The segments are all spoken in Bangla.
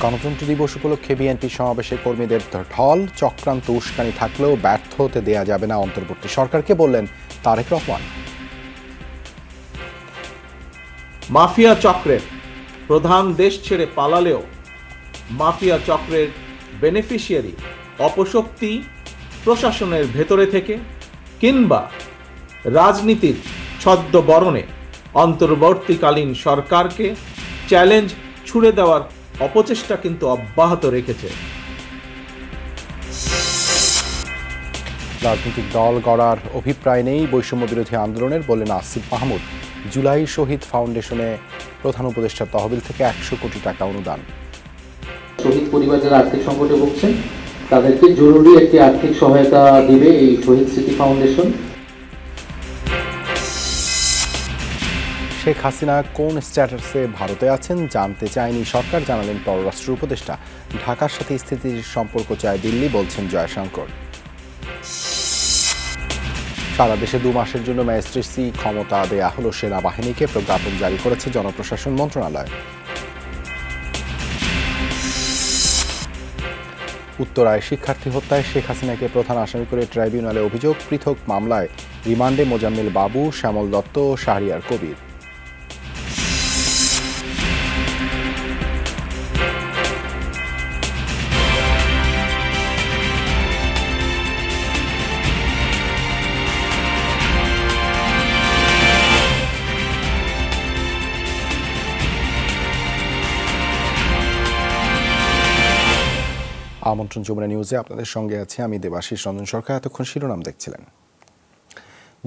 গণতন্ত্র দিবস উপলক্ষে বিএনপি সমাবেশে কর্মীদের ঢল, চক্রান্ত উস্কানি থাকলেও ব্যর্থ হতে দেয়া যাবে না অন্তর্বর্তী সরকারকে, বললেন তারেক রহমান। মাফিয়া চক্রের প্রধান দেশ ছেড়ে পালালেও মাফিয়া চক্রের বেনিফিশিয়ারি অপশক্তি প্রশাসনের ভেতরে থেকে কিংবা রাজনীতির ছদ্মবরণে অন্তর্বর্তীকালীন সরকারকে চ্যালেঞ্জ ছুড়ে দেওয়ার অপচেষ্টা কিন্তু অব্যাহত রেখেছে। রাজনৈতিক দল গড়ার অভিপ্রায় নেই বৈষম্য বিরোধী আন্দোলনের, বললেন আসিফ মাহমুদ। জুলাই শহীদ ফাউন্ডেশনে প্রধান উপদেষ্টার তহবিল থেকে 100 কোটি টাকা অনুদান। শহীদ পরিবার যারা আর্থিক সংকটে ভুগছেন তাদেরকে জরুরি একটি আর্থিক সহায়তা দিবে এই শহীদ স্মৃতি ফাউন্ডেশন। শেখ হাসিনা কোন স্ট্যাটাসে ভারতে আছেন জানতে চায়নি সরকার, জানালেন পররাষ্ট্র উপদেষ্টা। ঢাকার সাথে স্থিতির সম্পর্ক চায় দিল্লি, বলছেন জয়শঙ্কর। সারা দেশে 2 মাসের জন্য ম্যাজিস্ট্রেসি ক্ষমতা দেয়া হলো সেনাবাহিনীকে, প্রজ্ঞাপন জারি করেছে জনপ্রশাসন মন্ত্রণালয়। উত্তরায় শিক্ষার্থী হত্যায় শেখ হাসিনাকে প্রধান আসামি করে ট্রাইব্যুনালে অভিযোগ, পৃথক মামলায় রিমান্ডে মোজাম্মেল বাবু, শ্যামল দত্ত ও শাহরিয়ার কবির। আমন্ত্রণ যমুনা নিউজে আপনাদের সঙ্গে আছে আমি দেবাশিস রঞ্জন সরকার। এতক্ষণ শিরোনাম দেখছিলেন।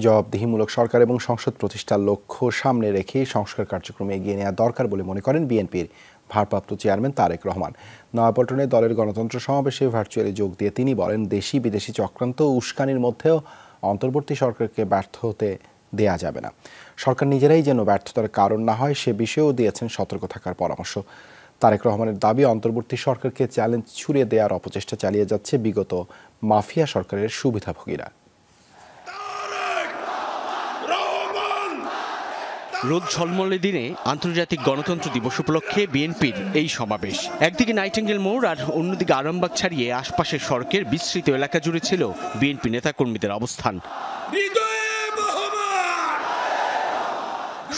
জবাবদিহিমূলক সরকার এবং সংসদ প্রতিষ্ঠার লক্ষ্য সামনে রেখে সংস্কার কার্যক্রমে এগিয়ে নেওয়া দরকার বলে মনে করেন বিএনপির ভারপ্রাপ্ত চেয়ারম্যান তারেক রহমান। নয়াপল্টনে দলের গণতন্ত্র সমাবেশে ভার্চুয়ালি যোগ দিয়ে তিনি বলেন, দেশি বিদেশি চক্রান্ত ও উস্কানির মধ্যেও অন্তর্বর্তী সরকারকে ব্যর্থ হতে দেয়া যাবে না। সরকার নিজেরাই যেন ব্যর্থতার কারণ না হয় সে বিষয়েও দিয়েছেন সতর্ক থাকার পরামর্শ। তারেক রহমানের দাবি, অন্তর্বর্তী সরকারকে চ্যালেঞ্জ ছুড়ে দেওয়ার অপচেষ্টা চালিয়ে যাচ্ছে বিগত মাফিয়া সরকারের সুবিধাভোগীরা। রোদ ঝলমলে দিনে আন্তর্জাতিক গণতন্ত্র দিবস উপলক্ষে বিএনপির এই সমাবেশ। একদিকে নাইটিঙ্গেল মোড় আর অন্যদিকে আরামবাগ ছাড়িয়ে আশপাশের সড়কের বিস্তৃত এলাকা জুড়ে ছিল বিএনপি নেতাকর্মীদের অবস্থান।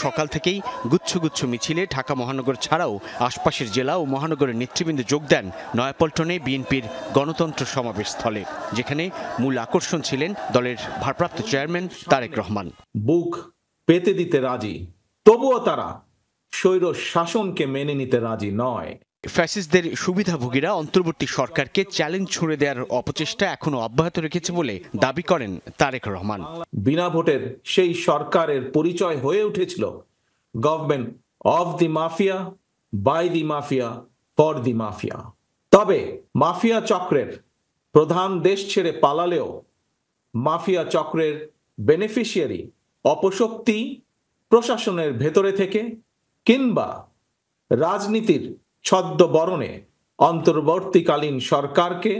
সকাল থেকেই গুচ্ছ গুচ্ছ মিছিলে ঢাকা মহানগর ছাড়াও আশপাশের জেলা ও মহানগরের নেতৃবৃন্দ যোগ দেন নয়াপল্টনে বিএনপির গণতন্ত্র সমাবেশ স্থলে, যেখানে মূল আকর্ষণ ছিলেন দলের ভারপ্রাপ্ত চেয়ারম্যান তারেক রহমান। বুক পেতে দিতে রাজি, তবুও তারা স্বৈর শাসনকে মেনে নিতে রাজি নয়। ফ্যাসিস্টদের সুবিধাভোগীরা অন্তর্বর্তী সরকারকে চ্যালেঞ্জ ছুড়ে দেওয়ার অপচেষ্টা এখনো অব্যাহত রেখেছে বলে দাবি করেন তারেক রহমান। বিনা ভোটের সেই সরকারের পরিচয় হয়ে উঠেছিল government of the mafia, by the mafia, for the mafia. তবে মাফিয়া চক্রের প্রধান দেশ ছেড়ে পালালেও মাফিয়া চক্রের বেনিফিশিয়ারি অপশক্তি প্রশাসনের ভেতরে থেকে কিংবা রাজনীতির ছদ্মবরণে অন্তর্বর্তীকালীন সরকারকে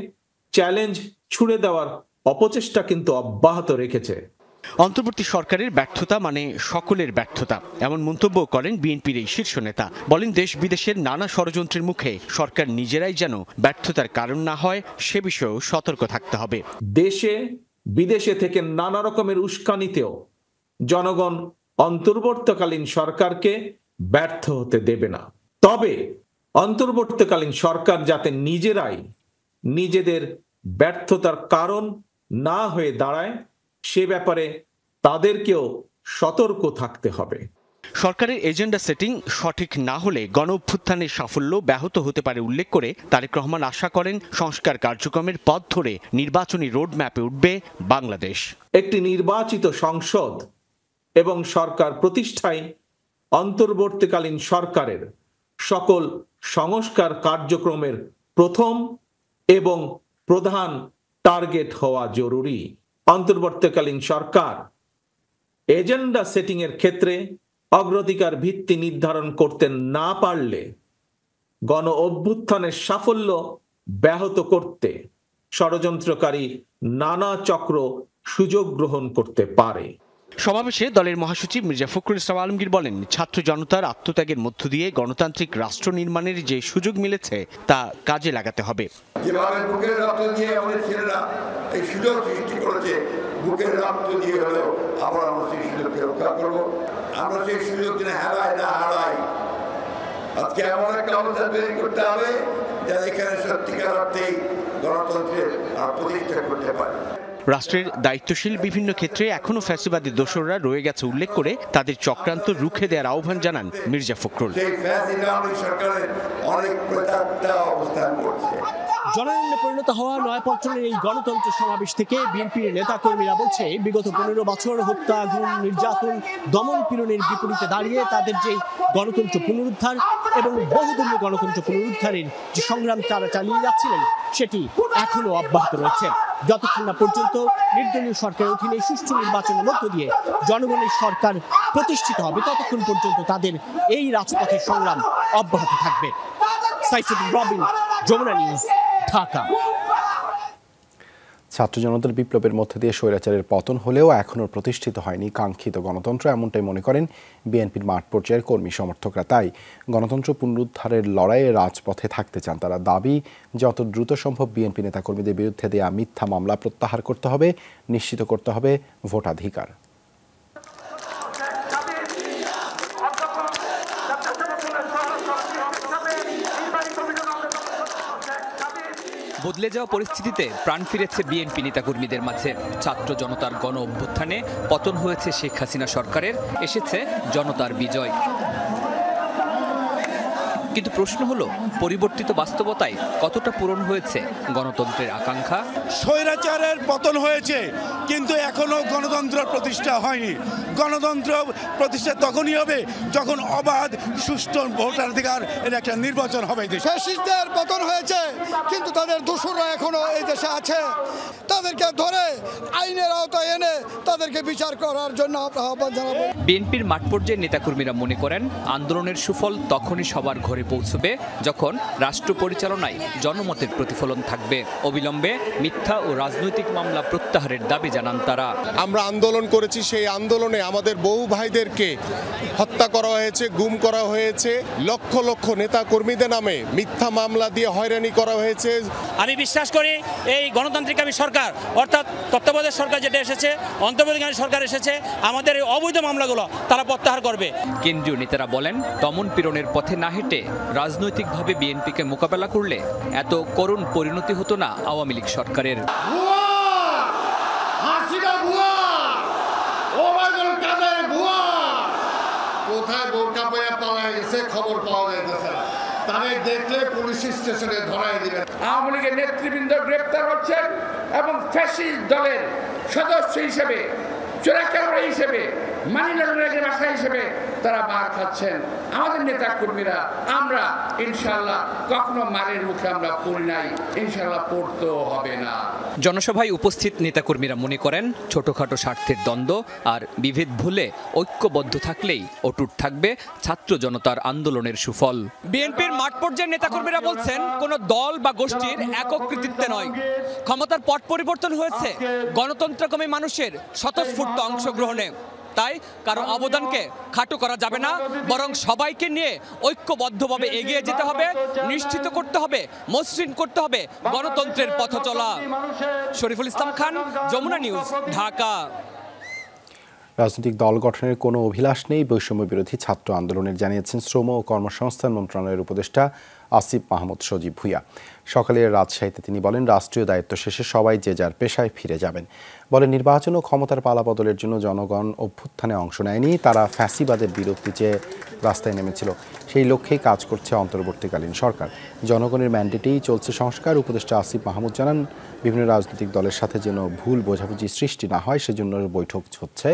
চ্যালেঞ্জ ছুড়ে দেওয়ার অপচেষ্টা কিন্তু অব্যাহত রেখেছে। অন্তর্বর্তী সরকারের ব্যর্থতা মানে সকলের ব্যর্থতা, এমন মন্তব্য করেন বিএনপির এই শীর্ষ নেতা। বলেন, দেশ বিদেশের নানা ষড়যন্ত্রের মুখে সরকার নিজেরাই যেন ব্যর্থতার কারণ না হয় সে বিষয়েও সতর্ক থাকতে হবে। দেশে বিদেশে থেকে নানা রকমের উস্কানিতেও জনগণ অন্তর্বর্তীকালীন সরকারকে ব্যর্থ হতে দেবে না। তবে অন্তর্বর্তীকালীন সরকার যাতে নিজেরাই নিজেদের ব্যর্থতার কারণ না হয়ে দাঁড়ায় সে ব্যাপারে তাদেরকেও সতর্ক থাকতে হবে। সরকারের এজেন্ডা সেটিং সঠিক না হলে গণ অভ্যুত্থানের সাফল্য ব্যাহত হতে পারে উল্লেখ করে তারেক রহমান আশা করেন, সংস্কার কার্যক্রমের পথ ধরে নির্বাচনী রোডম্যাপে উঠবে বাংলাদেশ। একটি নির্বাচিত সংসদ এবং সরকার প্রতিষ্ঠায় অন্তর্বর্তীকালীন সরকারের সকল সংস্কার কার্যক্রমের প্রথম এবং প্রধান টার্গেট হওয়া জরুরি। অন্তর্বর্তীকালীন সরকার এজেন্ডা সেটিং এর ক্ষেত্রে অগ্রাধিকার ভিত্তি নির্ধারণ করতে না পারলে গণ অভ্যুত্থানের সাফল্য ব্যাহত করতে ষড়যন্ত্রকারী নানা চক্র সুযোগ গ্রহণ করতে পারে। সমাবেশে দলের মহাসচিব মির্জা ফখরুল ইসলাম আলমগীর বলেন, ছাত্র জনতার আত্মত্যাগের মধ্য দিয়ে গণতান্ত্রিক রাষ্ট্র নির্মাণের যে সুযোগ মিলেছে তা কাজে লাগাতে হবে। যেভাবে বুকের রক্ত দিয়ে আমাদের ছেলেরা এই সুযোগ সৃষ্টি করেছে, বুকের রক্ত দিয়ে হলেও আবার আমরা সেই সুযোগকে রক্ষা করবো। আমরা সেই সুযোগ যেন না হারাই। আজকে এমন একটা অবস্থা তৈরি করতে হবে যারা এখানে সত্যিকার অর্থেই গণতন্ত্রের প্রতিষ্ঠা করতে পারে। রাষ্ট্রের দায়িত্বশীল বিভিন্ন ক্ষেত্রে এখনো ফ্যাসিবাদী দোসররা রয়ে গেছে উল্লেখ করে তাদের চক্রান্ত রুখে দেওয়ার আহ্বান জানান মির্জা ফখরুল। সরকারের অনেক প্রত্যাখ্যাত অবস্থান করছে। জনগণে পরিণত হওয়া নয়াপল্টনের এই গণতন্ত্র সমাবেশ থেকে বিএনপির নেতাকর্মীরা বলছে, বিগত 15 বছর হত্যা, গুম, নির্যাতন, দমন পীড়নের বিপরীতে দাঁড়িয়ে তাদের যে গণতন্ত্র পুনরুদ্ধার এবং বহুদলীয় গণতন্ত্র পুনরুদ্ধারের যে সংগ্রাম তারা চালিয়ে যাচ্ছিলেন সেটি এখনো অব্যাহত রয়েছে। যতক্ষণ না পর্যন্ত নির্দলীয় সরকারের অধীনে সুষ্ঠু নির্বাচনের মধ্য দিয়ে জনগণের সরকার প্রতিষ্ঠিত হবে, ততক্ষণ পর্যন্ত তাদের এই রাজপথের সংগ্রাম অব্যাহত থাকবে। সাইফুদ্দিন রবিন, যমুনা নিউজ, ঢাকা। ছাত্র জনতার বিপ্লবের মধ্যে দিয়ে স্বৈরাচারের পতন হলেও এখনও প্রতিষ্ঠিত হয়নি কাঙ্ক্ষিত গণতন্ত্র, এমনটাই মনে করেন বিএনপির মাঠ পর্যায়ের কর্মী সমর্থকরা। তাই গণতন্ত্র পুনরুদ্ধারের লড়াইয়ে রাজপথে থাকতে চান তারা। দাবি, যত দ্রুত সম্ভব বিএনপি নেতাকর্মীদের বিরুদ্ধে দেয়া মিথ্যা মামলা প্রত্যাহার করতে হবে, নিশ্চিত করতে হবে ভোটাধিকার। বদলে যাওয়া পরিস্থিতিতে প্রাণ ফিরেছে বিএনপি নেতাকর্মীদের মাঝে। ছাত্র জনতার গণ অভ্যুত্থানে পতন হয়েছে শেখ হাসিনা সরকারের, এসেছে জনতার বিজয়। কিন্তু প্রশ্ন হলো, পরিবর্তিত বাস্তবতায় কতটা পূরণ হয়েছে গণতন্ত্রের আকাঙ্ক্ষা? স্বৈরাচারের পতন হয়েছে কিন্তু এখনো গণতন্ত্র প্রতিষ্ঠা হয়নি। গণতন্ত্র প্রতিষ্ঠা তখনই হবে যখন অবাধ, সুষ্ঠু ভোটাধিকার এর একটা নির্বাচন হবে। ফ্যাসিস্টদের পতন হয়েছে কিন্তু তাদের দোসররা এখনো এই দেশে আছে। তাদেরকে ধরে আইনের আওতায় এনে তাদেরকে বিচার করার জন্য আহ্বান জানাবো। বিএনপির মাঠ পর্যায়ের নেতাকর্মীরা মনে করেন, আন্দোলনের সুফল তখনই সবার ঘরে পৌঁছবে যখন রাষ্ট্র পরিচালনায় জনমতের প্রতিফলন থাকবে। অবিলম্বে মিথ্যা ও রাজনৈতিক মামলা প্রত্যাহারের দাবি জানান তারা। আমরা আন্দোলন করেছি, সেই আন্দোলনে আমাদের বহু ভাইদেরকে হত্যা করা হয়েছে, গুম করা হয়েছে, লক্ষ লক্ষ নেতা কর্মীদের নামে মিথ্যা মামলা দিয়ে হয়রানি করা হয়েছে। আমি বিশ্বাস করি এই গণতান্ত্রিক সরকার, অর্থাৎ তত্ত্বাবধায়ক সরকার যেটা এসেছে, অন্তর্বর্তীকালীন সরকার এসেছে, আমাদের এই অবৈধ মামলাগুলো তারা প্রত্যাহার করবে। কেন্দ্রীয় নেতারা বলেন, দমন পীড়নের পথে না হেঁটে রাজনৈতিকভাবে বিএনপিকে মোকাবেলা করলে এত করুণ পরিণতি হতো না আওয়ামী লীগ সরকারের। কোথায় বোরকা পরে পালায় গেছে খবর পাওয়া যাইতেছে না, তাদের দেখলে পুলিশ স্টেশনে ধরাই দিবেন। আওয়ামী লীগের নেতৃবৃন্দ গ্রেপ্তার হচ্ছেন এবং ফ্যাসিস্ট দলের সদস্য হিসেবে, চোরাকারবারি হিসেবে, মানি লন্ডারিংয়ের বাসা হিসেবে তারা মার খাচ্ছেন। আমাদের নেতা কর্মীরা আমরা ইনশাআল্লাহ কখনো মারের মুখে আমরা পড়ি নাই, ইনশাআল্লাহ পড়তেও হবে না। জনসভায় উপস্থিত নেতাকর্মীরা মনে করেন, ছোটখাটো স্বার্থের দ্বন্দ্ব আর বিভেদ ভুলে ঐক্যবদ্ধ থাকলেই অটুট থাকবে ছাত্র জনতার আন্দোলনের সুফল। বিএনপির মাঠ পর্যায়ের নেতাকর্মীরা বলছেন, কোনো দল বা গোষ্ঠীর একক কৃতিত্বে নয়, ক্ষমতার পট পরিবর্তন হয়েছে গণতন্ত্রকামী মানুষের স্বতঃস্ফূর্ত অংশগ্রহণে। তাই কারো অবদানকে খাটো করা যাবে না, বরং সবাইকে নিয়ে ঐক্যবদ্ধভাবে এগিয়ে যেতে হবে, নিশ্চিত করতে হবে, মসৃণ করতে হবে গণতন্ত্রের পথ চলা। শরীফুল ইসলাম খান, যমুনা নিউজ, ঢাকা। রাজনৈতিক দল গঠনের কোনো অভিলাষ নেই বৈষম্য বিরোধী ছাত্র আন্দোলনের, জানিয়েছেন শ্রম ও কর্মসংস্থান মন্ত্রণালয়ের উপদেষ্টা আসিফ মাহমুদ সজীব ভুঁইয়া। সকালে রাজশাহীতে তিনি বলেন, রাষ্ট্রীয় দায়িত্ব শেষে সবাই যে যার পেশায় ফিরে যাবেন। বলেন, নির্বাচন ও ক্ষমতার পালাবদলের জন্য জনগণ অভ্যুত্থানে অংশ নেয়নি, তারা ফ্যাসিবাদের বিরুদ্ধে চেয়ে রাস্তায় নেমেছিল। সেই লক্ষ্যেই কাজ করছে অন্তর্বর্তীকালীন সরকার। জনগণের ম্যান্ডেটেই চলছে সংস্কার। উপদেষ্টা আসিফ মাহমুদ জানান, বিভিন্ন রাজনৈতিক দলের সাথে যেন ভুল বোঝাবুঝি সৃষ্টি না হয় সেজন্য বৈঠক হচ্ছে।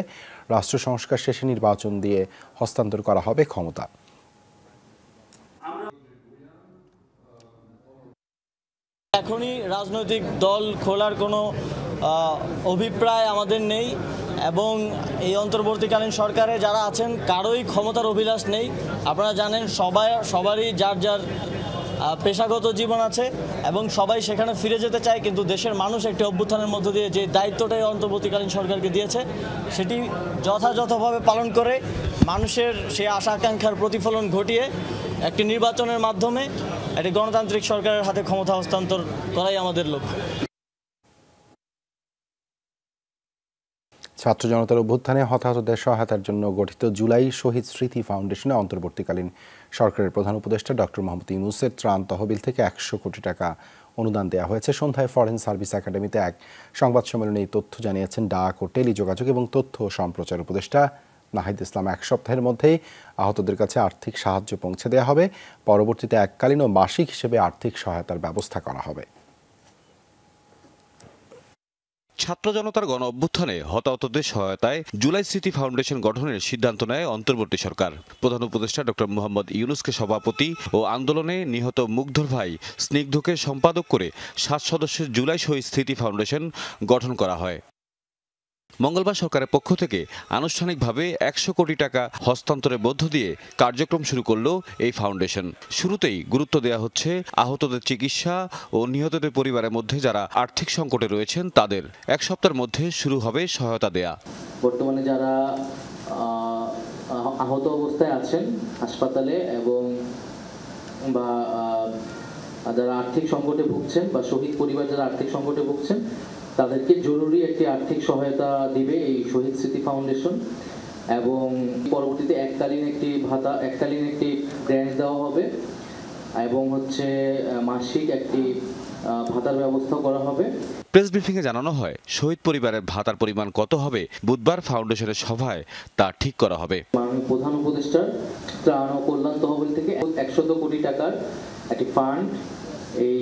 রাষ্ট্র সংস্কার শেষে নির্বাচন দিয়ে হস্তান্তর করা হবে ক্ষমতা। এখনই রাজনৈতিক দল খোলার কোনো অভিপ্রায় আমাদের নেই এবং এই অন্তর্বর্তীকালীন সরকারে যারা আছেন কারোই ক্ষমতার অভিলাষ নেই। আপনারা জানেন সবারই যার যার পেশাগত জীবন আছে এবং সবাই সেখানে ফিরে যেতে চায়, কিন্তু দেশের মানুষ একটি অভ্যুত্থানের মধ্য দিয়ে যে দায়িত্বটাই অন্তর্বর্তীকালীন সরকারকে দিয়েছে সেটি যথাযথভাবে পালন করে মানুষের সেই আশা আকাঙ্ক্ষার প্রতিফলন ঘটিয়ে একটি নির্বাচনের মাধ্যমে একটি গণতান্ত্রিক সরকারের হাতে ক্ষমতা হস্তান্তর করাই আমাদের লক্ষ্য। ছাত্র জনতার অভ্যুত্থানে হতাহতদের সহায়তার জন্য গঠিত জুলাই শহীদ স্মৃতি ফাউন্ডেশনে অন্তর্বর্তীকালীন সরকারের প্রধান উপদেষ্টা ডক্টর মোহাম্মদ ইউনূসের ত্রাণ তহবিল থেকে 100 কোটি টাকা অনুদান দেওয়া হয়েছে। সন্ধ্যায় ফরেন সার্ভিস একাডেমিতে এক সংবাদ সম্মেলনে এই তথ্য জানিয়েছেন ডাক ও টেলিযোগাযোগ এবং তথ্য সম্প্রচার উপদেষ্টা নাহিদ ইসলাম। 1 সপ্তাহের মধ্যেই আহতদের কাছে আর্থিক সাহায্য পৌঁছে দেওয়া হবে। পরবর্তীতে এককালীন ও মাসিক হিসেবে আর্থিক সহায়তার ব্যবস্থা করা হবে। ছাত্র জনতার গণ অভ্যুত্থানে হতাহতদের সহায়তায় জুলাই স্মৃতি ফাউন্ডেশন গঠনের সিদ্ধান্ত নেয় অন্তর্বর্তী সরকার। প্রধান উপদেষ্টা ডক্টর মোহাম্মদ ইউনূসকে সভাপতি ও আন্দোলনে নিহত মুগ্ধর ভাই স্নিগ্ধকে সম্পাদক করে 7 সদস্যের জুলাই শহীদ স্মৃতি ফাউন্ডেশন গঠন করা হয়। মঙ্গলবার সরকারের পক্ষ থেকে আনুষ্ঠানিকভাবে 100 কোটি টাকা হস্তান্তরের মধ্য দিয়ে কার্যক্রম শুরু করল এই ফাউন্ডেশন। শুরুতেই গুরুত্ব দেওয়া হচ্ছে আহতদের চিকিৎসা ও নিহতদের পরিবারের মধ্যে যারা আর্থিক সংকটে রয়েছেন তাদের। 1 সপ্তাহের মধ্যে শুরু হবে সহায়তা দেয়া। বর্তমানে যারা আহত অবস্থায় আছেন হাসপাতালে এবং বা যারা আর্থিক সংকটে ভুগছেন বা শহীদ পরিবার যারা আর্থিক সংকটে ভুগছেন তাদেরকে জরুরি একটি আর্থিক সহায়তা দিবে এই শহীদ স্মৃতি ফাউন্ডেশন এবং পরবর্তীতে এককালীন একটি ভাতা, এককালীন একটি গ্র্যান্ট দেওয়া হবে এবং মাসিক একটি ভাতার ব্যবস্থা করা হবে। প্রেস ব্রিফিংয়ে জানানো হয় শহীদ পরিবারের ভাতার পরিমাণ কত হবে বুধবার ফাউন্ডেশনের সভায় তা ঠিক করা হবে। মাননীয় প্রধান উপদেষ্টার ত্রাণ ও কল্যাণ তহবিল থেকে 100 কোটি টাকার একটি ফান্ড এই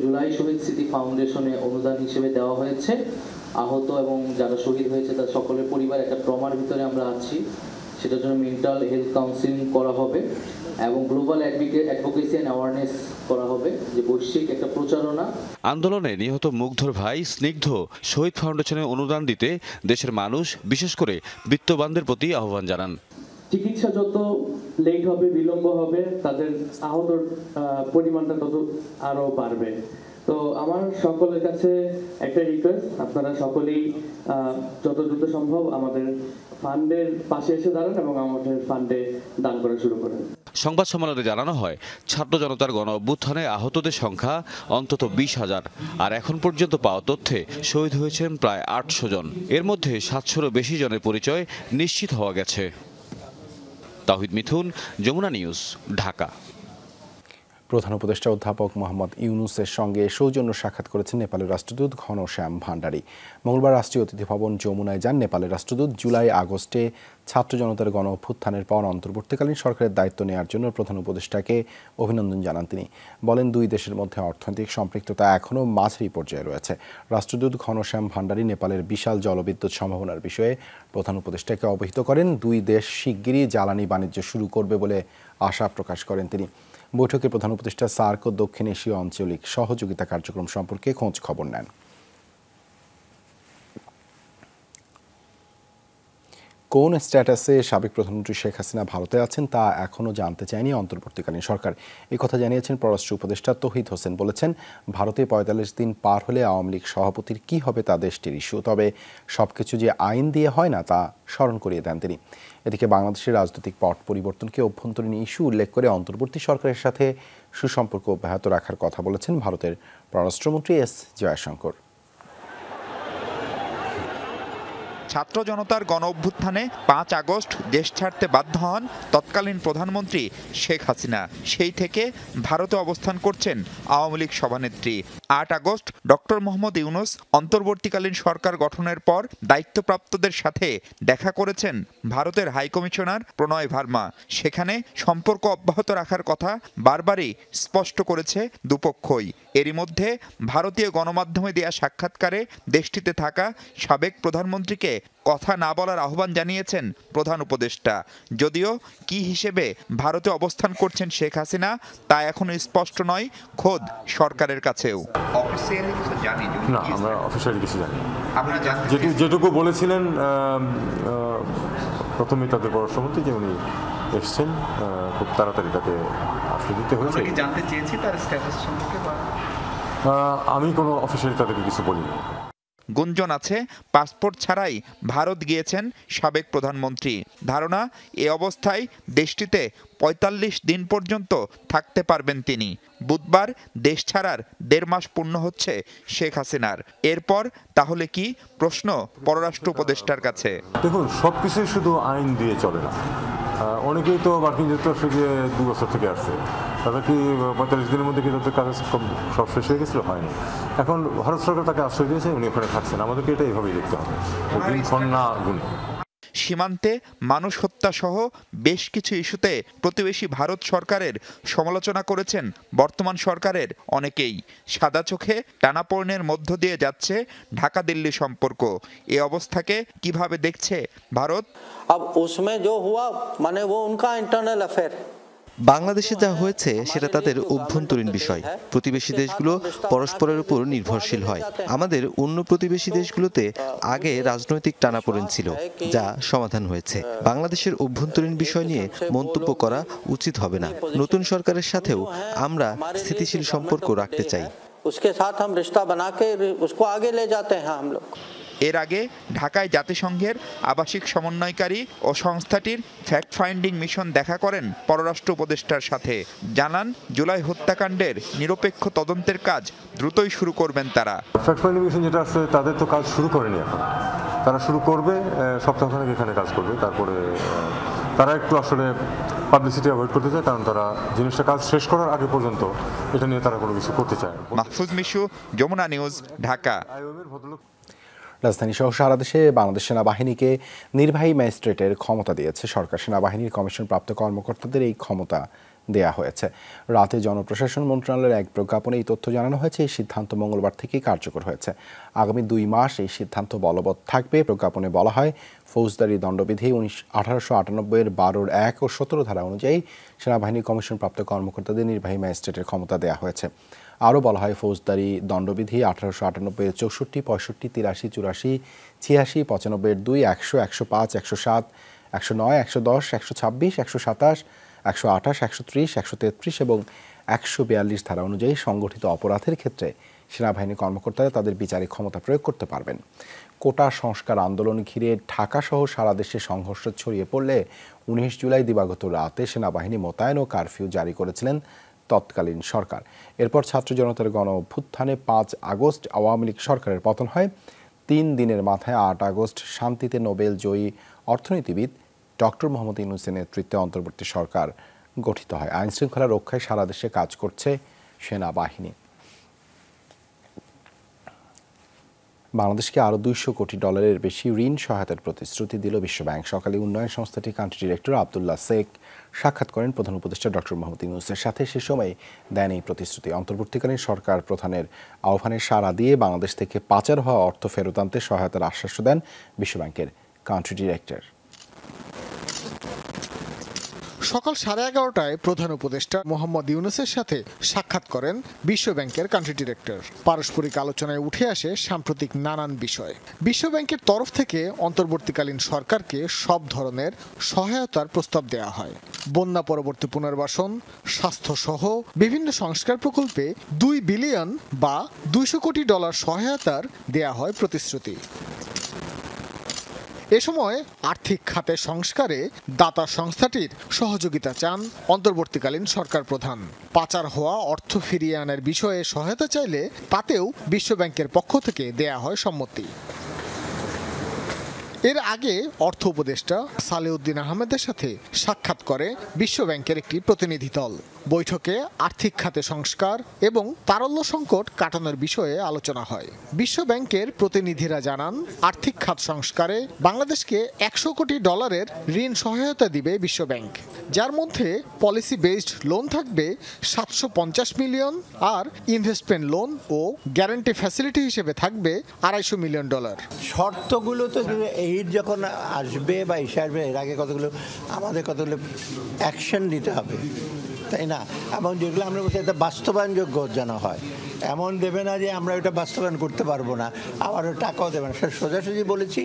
জুলাই শহীদ স্মৃতি ফাউন্ডেশনে অনুদান হিসেবে দেওয়া হয়েছে। আহত এবং যারা শহীদ হয়েছে তার সকলের পরিবার একটা ট্রমার ভিতরে আমরা আছি, সেটার জন্য মেন্টাল হেলথ কাউন্সিলিং করা হবে এবং গ্লোবাল অ্যাডভোকেসি অ্যান্ড অ্যাওয়ারনেস করা হবে, যে বৈশ্বিক একটা প্রচারণা। আন্দোলনে নিহত মুগ্ধর ভাই স্নিগ্ধ শহীদ ফাউন্ডেশনে অনুদান দিতে দেশের মানুষ বিশেষ করে বিত্তবানদের প্রতি আহ্বান জানান। চিকিৎসা যত লেট হবে, বিলম্ব হবে, তাদের আহতর পরিমাণটা তত আরো বাড়বে। তো আমার সকলের কাছে একটা রিকোয়েস্ট, আপনারা সকলেই যত দ্রুত সম্ভব আমাদের ফান্ডের পাশে এসে দাঁড়ান এবং আমাদের ফান্ডে দান করা শুরু করেন। সংবাদ সম্মেলনে জানানো হয় ছাত্র জনতার গণ অভ্যুত্থানে আহতদের সংখ্যা অন্তত 20,000 আর এখন পর্যন্ত পাওয়া তথ্যে শহীদ হয়েছেন প্রায় 800 জন। এর মধ্যে 700-এরও বেশি জনের পরিচয় নিশ্চিত হওয়া গেছে। তাহিদ মিথুন, যমুনা নিউজ, ঢাকা। প্রধান উপদেষ্টা অধ্যাপক মোহাম্মদ ইউনূসের সঙ্গে সৌজন্য সাক্ষাৎ করেছেন নেপালের রাষ্ট্রদূত ঘনশ্যাম ভান্ডারী। মঙ্গলবার রাষ্ট্রীয় অতিথি ভবন যমুনায় যান নেপালের রাষ্ট্রদূত। জুলাই আগস্টে ছাত্র জনতার গণ অভ্যুত্থানের পর অন্তর্বর্তীকালীন সরকারের দায়িত্ব নেওয়ার জন্য প্রধান উপদেষ্টাকে অভিনন্দন জানান তিনি। বলেন দুই দেশের মধ্যে অর্থনৈতিক সম্পৃক্ততা এখনও মাঝারি পর্যায়ে রয়েছে। রাষ্ট্রদূত ঘনশ্যাম ভান্ডারী নেপালের বিশাল জলবিদ্যুৎ সম্ভাবনার বিষয়ে প্রধান উপদেষ্টাকে অবহিত করেন। দুই দেশ শিগগিরই জ্বালানি বাণিজ্য শুরু করবে বলে আশা প্রকাশ করেন তিনি। বৈঠকে প্রধান উপদেষ্টা সার্ক ও দক্ষিণ এশীয় আঞ্চলিক সহযোগিতা কার্যক্রম সম্পর্কে খোঁজ খবর নেন। কোন স্ট্যাটাসে সাবেক প্রধানমন্ত্রী শেখ হাসিনা ভারতে আছেন তা এখনও জানতে চায়নি অন্তর্বর্তীকালীন সরকার। এই কথা জানিয়েছেন পররাষ্ট্র উপদেষ্টা তৌহিদ হোসেন। বলেছেন ভারতে 45 দিন পার হলে আওয়ামী লীগ সভাপতির কী হবে তা দেশটির ইস্যু, তবে সবকিছু যে আইন দিয়ে হয় না তা স্মরণ করিয়ে দেন তিনি। এদিকে বাংলাদেশের রাজনৈতিক পট পরিবর্তনকে অভ্যন্তরীণ ইস্যু উল্লেখ করে অন্তর্বর্তী সরকারের সাথে সুসম্পর্ক অব্যাহত রাখার কথা বলেছেন ভারতের পররাষ্ট্রমন্ত্রী এস জয়শঙ্কর। ছাত্র জনতার গণ অভ্যুত্থানে 5 আগস্ট দেশ ছাড়তে বাধ্য হন তৎকালীন প্রধানমন্ত্রী শেখ হাসিনা। সেই থেকে ভারতে অবস্থান করছেন আওয়ামী লীগ সভানেত্রী। 8 আগস্ট ডক্টর মোহাম্মদ ইউনূস অন্তর্বর্তীকালীন সরকার গঠনের পর দায়িত্বপ্রাপ্তদের সাথে দেখা করেছেন ভারতের হাইকমিশনার প্রণয় ভার্মা। সেখানে সম্পর্ক অব্যাহত রাখার কথা বারবারই স্পষ্ট করেছে দুপক্ষই। এরই মধ্যে ভারতীয় গণমাধ্যমে দেয়া সাক্ষাৎকারে দেশটিতে থাকা সাবেক প্রধানমন্ত্রীকে কথা না বলার আহ্বান জানিয়েছেন প্রধান উপদেষ্টা। যদিও কি হিসেবে ভারতে অবস্থান করছেন শেখ হাসিনা তা এখনো স্পষ্ট নয় খোদ সরকারের কাছেও। না, আমরা অফিসিয়ালি কিছু জানি। যেটুকু বলেছিলেন প্রথমে তাদের পররাষ্ট্রমন্ত্রী যে উনি এসছেন, খুব তাড়াতাড়ি তাকে আসলে দিতে হয়েছে। জানতে চেয়েছি তার স্ট্যাটাস সম্পর্কে, আমি কোনো অফিসিয়ালি তাদেরকে কিছু বলিনি। গুঞ্জন আছে পাসপোর্ট ছাড়াই ভারত গিয়েছেন সাবেক প্রধানমন্ত্রী। ধারণা, এ অবস্থায় দেশটিতে ৪৫ দিন পর্যন্ত থাকতে পারবেন তিনি। বুধবার দেশ ছাড়ার ১.৫ মাস পূর্ণ হচ্ছে শেখ হাসিনার। এরপর তাহলে কি, প্রশ্ন পররাষ্ট্র উপদেষ্টার কাছে। দেখুন, সব কিছুই শুধু আইন দিয়ে চলে না। অনেকেই তো মার্কিন যুক্তরাষ্ট্রে গিয়ে 2 বছর থেকে আসছে, তাদের কি ৪৫ দিনের মধ্যে কি তাদের কাজ সব শেষ হয়ে গেছিল? হয়নি। এখন ভারত সরকার তাকে আশ্রয় দিয়েছে, উনি ওখানে থাকছেন। আমাদেরকে এটা এইভাবেই দেখতে হবে, দিনক্ষণ না গুণে। সীমান্তে মানুষ হত্যা সহ বেশ কিছু ইস্যুতে প্রতিবেশী ভারত সরকারের সমালোচনা করেছেন বর্তমান সরকারের অনেকেই। সাদা চোখে টানাপোড়েনের মধ্য দিয়ে যাচ্ছে ঢাকা দিল্লি সম্পর্ক। এ অবস্থাকে কিভাবে দেখছে ভারত? বাংলাদেশে যা হয়েছে সেটা তাদের অভ্যন্তরীণ বিষয়। প্রতিবেশী দেশগুলো পরস্পরের উপর নির্ভরশীল হয়। আমাদের অন্য প্রতিবেশী দেশগুলোতে আগে রাজনৈতিক টানাপোড়েন ছিল, যা সমাধান হয়েছে। বাংলাদেশের অভ্যন্তরীণ বিষয় নিয়ে মন্তব্য করা উচিত হবে না। নতুন সরকারের সাথেও আমরা স্থিতিশীল সম্পর্ক রাখতে চাই। এর আগে ঢাকায় জাতিসংঘের আবাসিক সমন্বয়কারী ও সংস্থাটির ফ্যাক্ট ফাইন্ডিং মিশন দেখা করেন পররাষ্ট্র উপদেষ্টার সাথে। জানান, জুলাই হত্যাকাণ্ডের নিরপেক্ষ তদন্তের কাজ দ্রুতই শুরু করবেন তারা। ফ্যাক্ট ফাইন্ডিং মিশন যেটা আছে, তাদের তো কাজ শুরু করেনি এখন, তারা শুরু করবে সপ্তাহখানেক এখানে কাজ করবে। তারপরে তারা একটু আসলে পাবলিসিটি অ্যাভয়েড করতে চায়, কারণ তারা জিনিসটা কাজ শেষ করার আগে পর্যন্ত এটা নিয়ে তারা কোনো কিছু করতে চায়। মাহফুজ মিশু, যমুনা নিউজ, ঢাকা। রাজধানী সহ সারা দেশে বাংলাদেশ সেনাবাহিনীকে নির্বাহী ম্যাজিস্ট্রেটের ক্ষমতা দিয়েছে সরকার। সেনাবাহিনীর কমিশনপ্রাপ্ত কর্মকর্তাদের এই ক্ষমতা দেয়া হয়েছে। রাতে জনপ্রশাসন মন্ত্রণালয়ের এক প্রজ্ঞাপনে এই তথ্য জানানো হয়েছে। এই সিদ্ধান্ত মঙ্গলবার থেকেই কার্যকর হয়েছে। আগামী 2 মাস এই সিদ্ধান্ত বলবৎ থাকবে। প্রজ্ঞাপনে বলা হয়, ফৌজদারি দণ্ডবিধি 1898-এর 12-1 ও 17 ধারা অনুযায়ী সেনাবাহিনীর কমিশনপ্রাপ্ত কর্মকর্তাদের নির্বাহী ম্যাজিস্ট্রেটের ক্ষমতা দেয়া হয়েছে। আরও বলা হয়, ফৌজদারি দণ্ডবিধি 1898-এর 64, 65, 83, 84, 86, 95-এর 2, 100, 105, 107, 109, 110, 126, 127, 128, 130, 133 এবং 142 ধারা অনুযায়ী সংগঠিত অপরাধের ক্ষেত্রে সেনাবাহিনী কর্মকর্তারা তাদের বিচারিক ক্ষমতা প্রয়োগ করতে পারবেন। কোটা সংস্কার আন্দোলন ঘিরে ঢাকাসহ সারা দেশে সংঘর্ষ ছড়িয়ে পড়লে 19 জুলাই দিবাগত রাতে সেনাবাহিনী মোতায়েন ও কারফিউ জারি করেছিলেন তৎকালীন সরকার। এরপর ছাত্র জনতার গণ অভ্যুত্থানে 5 আগস্ট আওয়ামী লীগ সরকারের পতন হয়। 3 দিনের মাথায় 8 আগস্ট শান্তিতে নোবেল জয়ী অর্থনীতিবিদ ডক্টর মোহাম্মদ ইউনূসের নেতৃত্বে অন্তর্বর্তী সরকার গঠিত হয়। আইন শৃঙ্খলা রক্ষায় সারা দেশে কাজ করছে সেনাবাহিনী। বাংলাদেশকে আরও $200 কোটি বেশি ঋণ সহায়তার প্রতিশ্রুতি দিল বিশ্বব্যাংক। সকালে উন্নয়ন সংস্থাটির কান্ট্রি ডিরেক্টর আব্দুল্লাহ শেখ সাক্ষাৎ করেন প্রধান উপদেষ্টা ডক্টর মোহাম্মদ ইউনূসের সাথে। সে সময় দেন এই প্রতিশ্রুতি। অন্তর্বর্তীকালীন সরকার প্রধানের আহ্বানে সাড়া দিয়ে বাংলাদেশ থেকে পাচার হওয়া অর্থ ফেরত আনতে সহায়তার আশ্বাস দেন বিশ্বব্যাংকের কান্ট্রি ডিরেক্টর। সকাল 11:30টায় প্রধান উপদেষ্টা মোহাম্মদ ইউনূসের সাথে সাক্ষাৎ করেন বিশ্বব্যাংকের কান্ট্রি ডিরেক্টর। পারস্পরিক আলোচনায় উঠে আসে সাম্প্রতিক নানান বিষয়। বিশ্বব্যাংকের তরফ থেকে অন্তর্বর্তীকালীন সরকারকে সব ধরনের সহায়তার প্রস্তাব দেওয়া হয়। বন্যা পরবর্তী পুনর্বাসন, স্বাস্থ্য সহ বিভিন্ন সংস্কার প্রকল্পে $2 বিলিয়ন বা $200 কোটি সহায়তার দেয়া হয় প্রতিশ্রুতি। এ সময় আর্থিক খাতে সংস্কারে দাতা সংস্থাটির সহযোগিতা চান অন্তর্বর্তীকালীন সরকার প্রধান। পাচার হওয়া অর্থ ফিরিয়ে আনার বিষয়ে সহায়তা চাইলে তাতেও বিশ্বব্যাংকের পক্ষ থেকে দেয়া হয় সম্মতি। এর আগে অর্থ উপদেষ্টা সালেউদ্দিন আহমেদের সাথে সাক্ষাৎ করে বিশ্বব্যাংকের একটি প্রতিনিধি দল। বৈঠকে আর্থিক খাতে সংস্কার এবং তারল্য সংকট কাটানোর বিষয়ে আলোচনা হয়। বিশ্বব্যাংকের প্রতিনিধিরা জানান, আর্থিক খাত সংস্কারে বাংলাদেশকে $100 কোটি ঋণ সহায়তা দিবে বিশ্বব্যাংক, যার মধ্যে পলিসি বেসড লোন থাকবে $750 মিলিয়ন আর ইনভেস্টমেন্ট লোন ও গ্যারান্টি ফ্যাসিলিটি হিসেবে থাকবে $250 মিলিয়ন। শর্তগুলো তো এইড যখন আসবে বা এসে আসবে, এর আগে আমাদের কতগুলো অ্যাকশন নিতে হবে, তাই না? এবং যেগুলো আমরা বলছি এটা বাস্তবায়নযোগ্য যেন হয়, এমন দেবে না যে আমরা ওটা বাস্তবায়ন করতে পারবো না, আবার টাকাও দেবে না। সোজাসুজি বলেছি,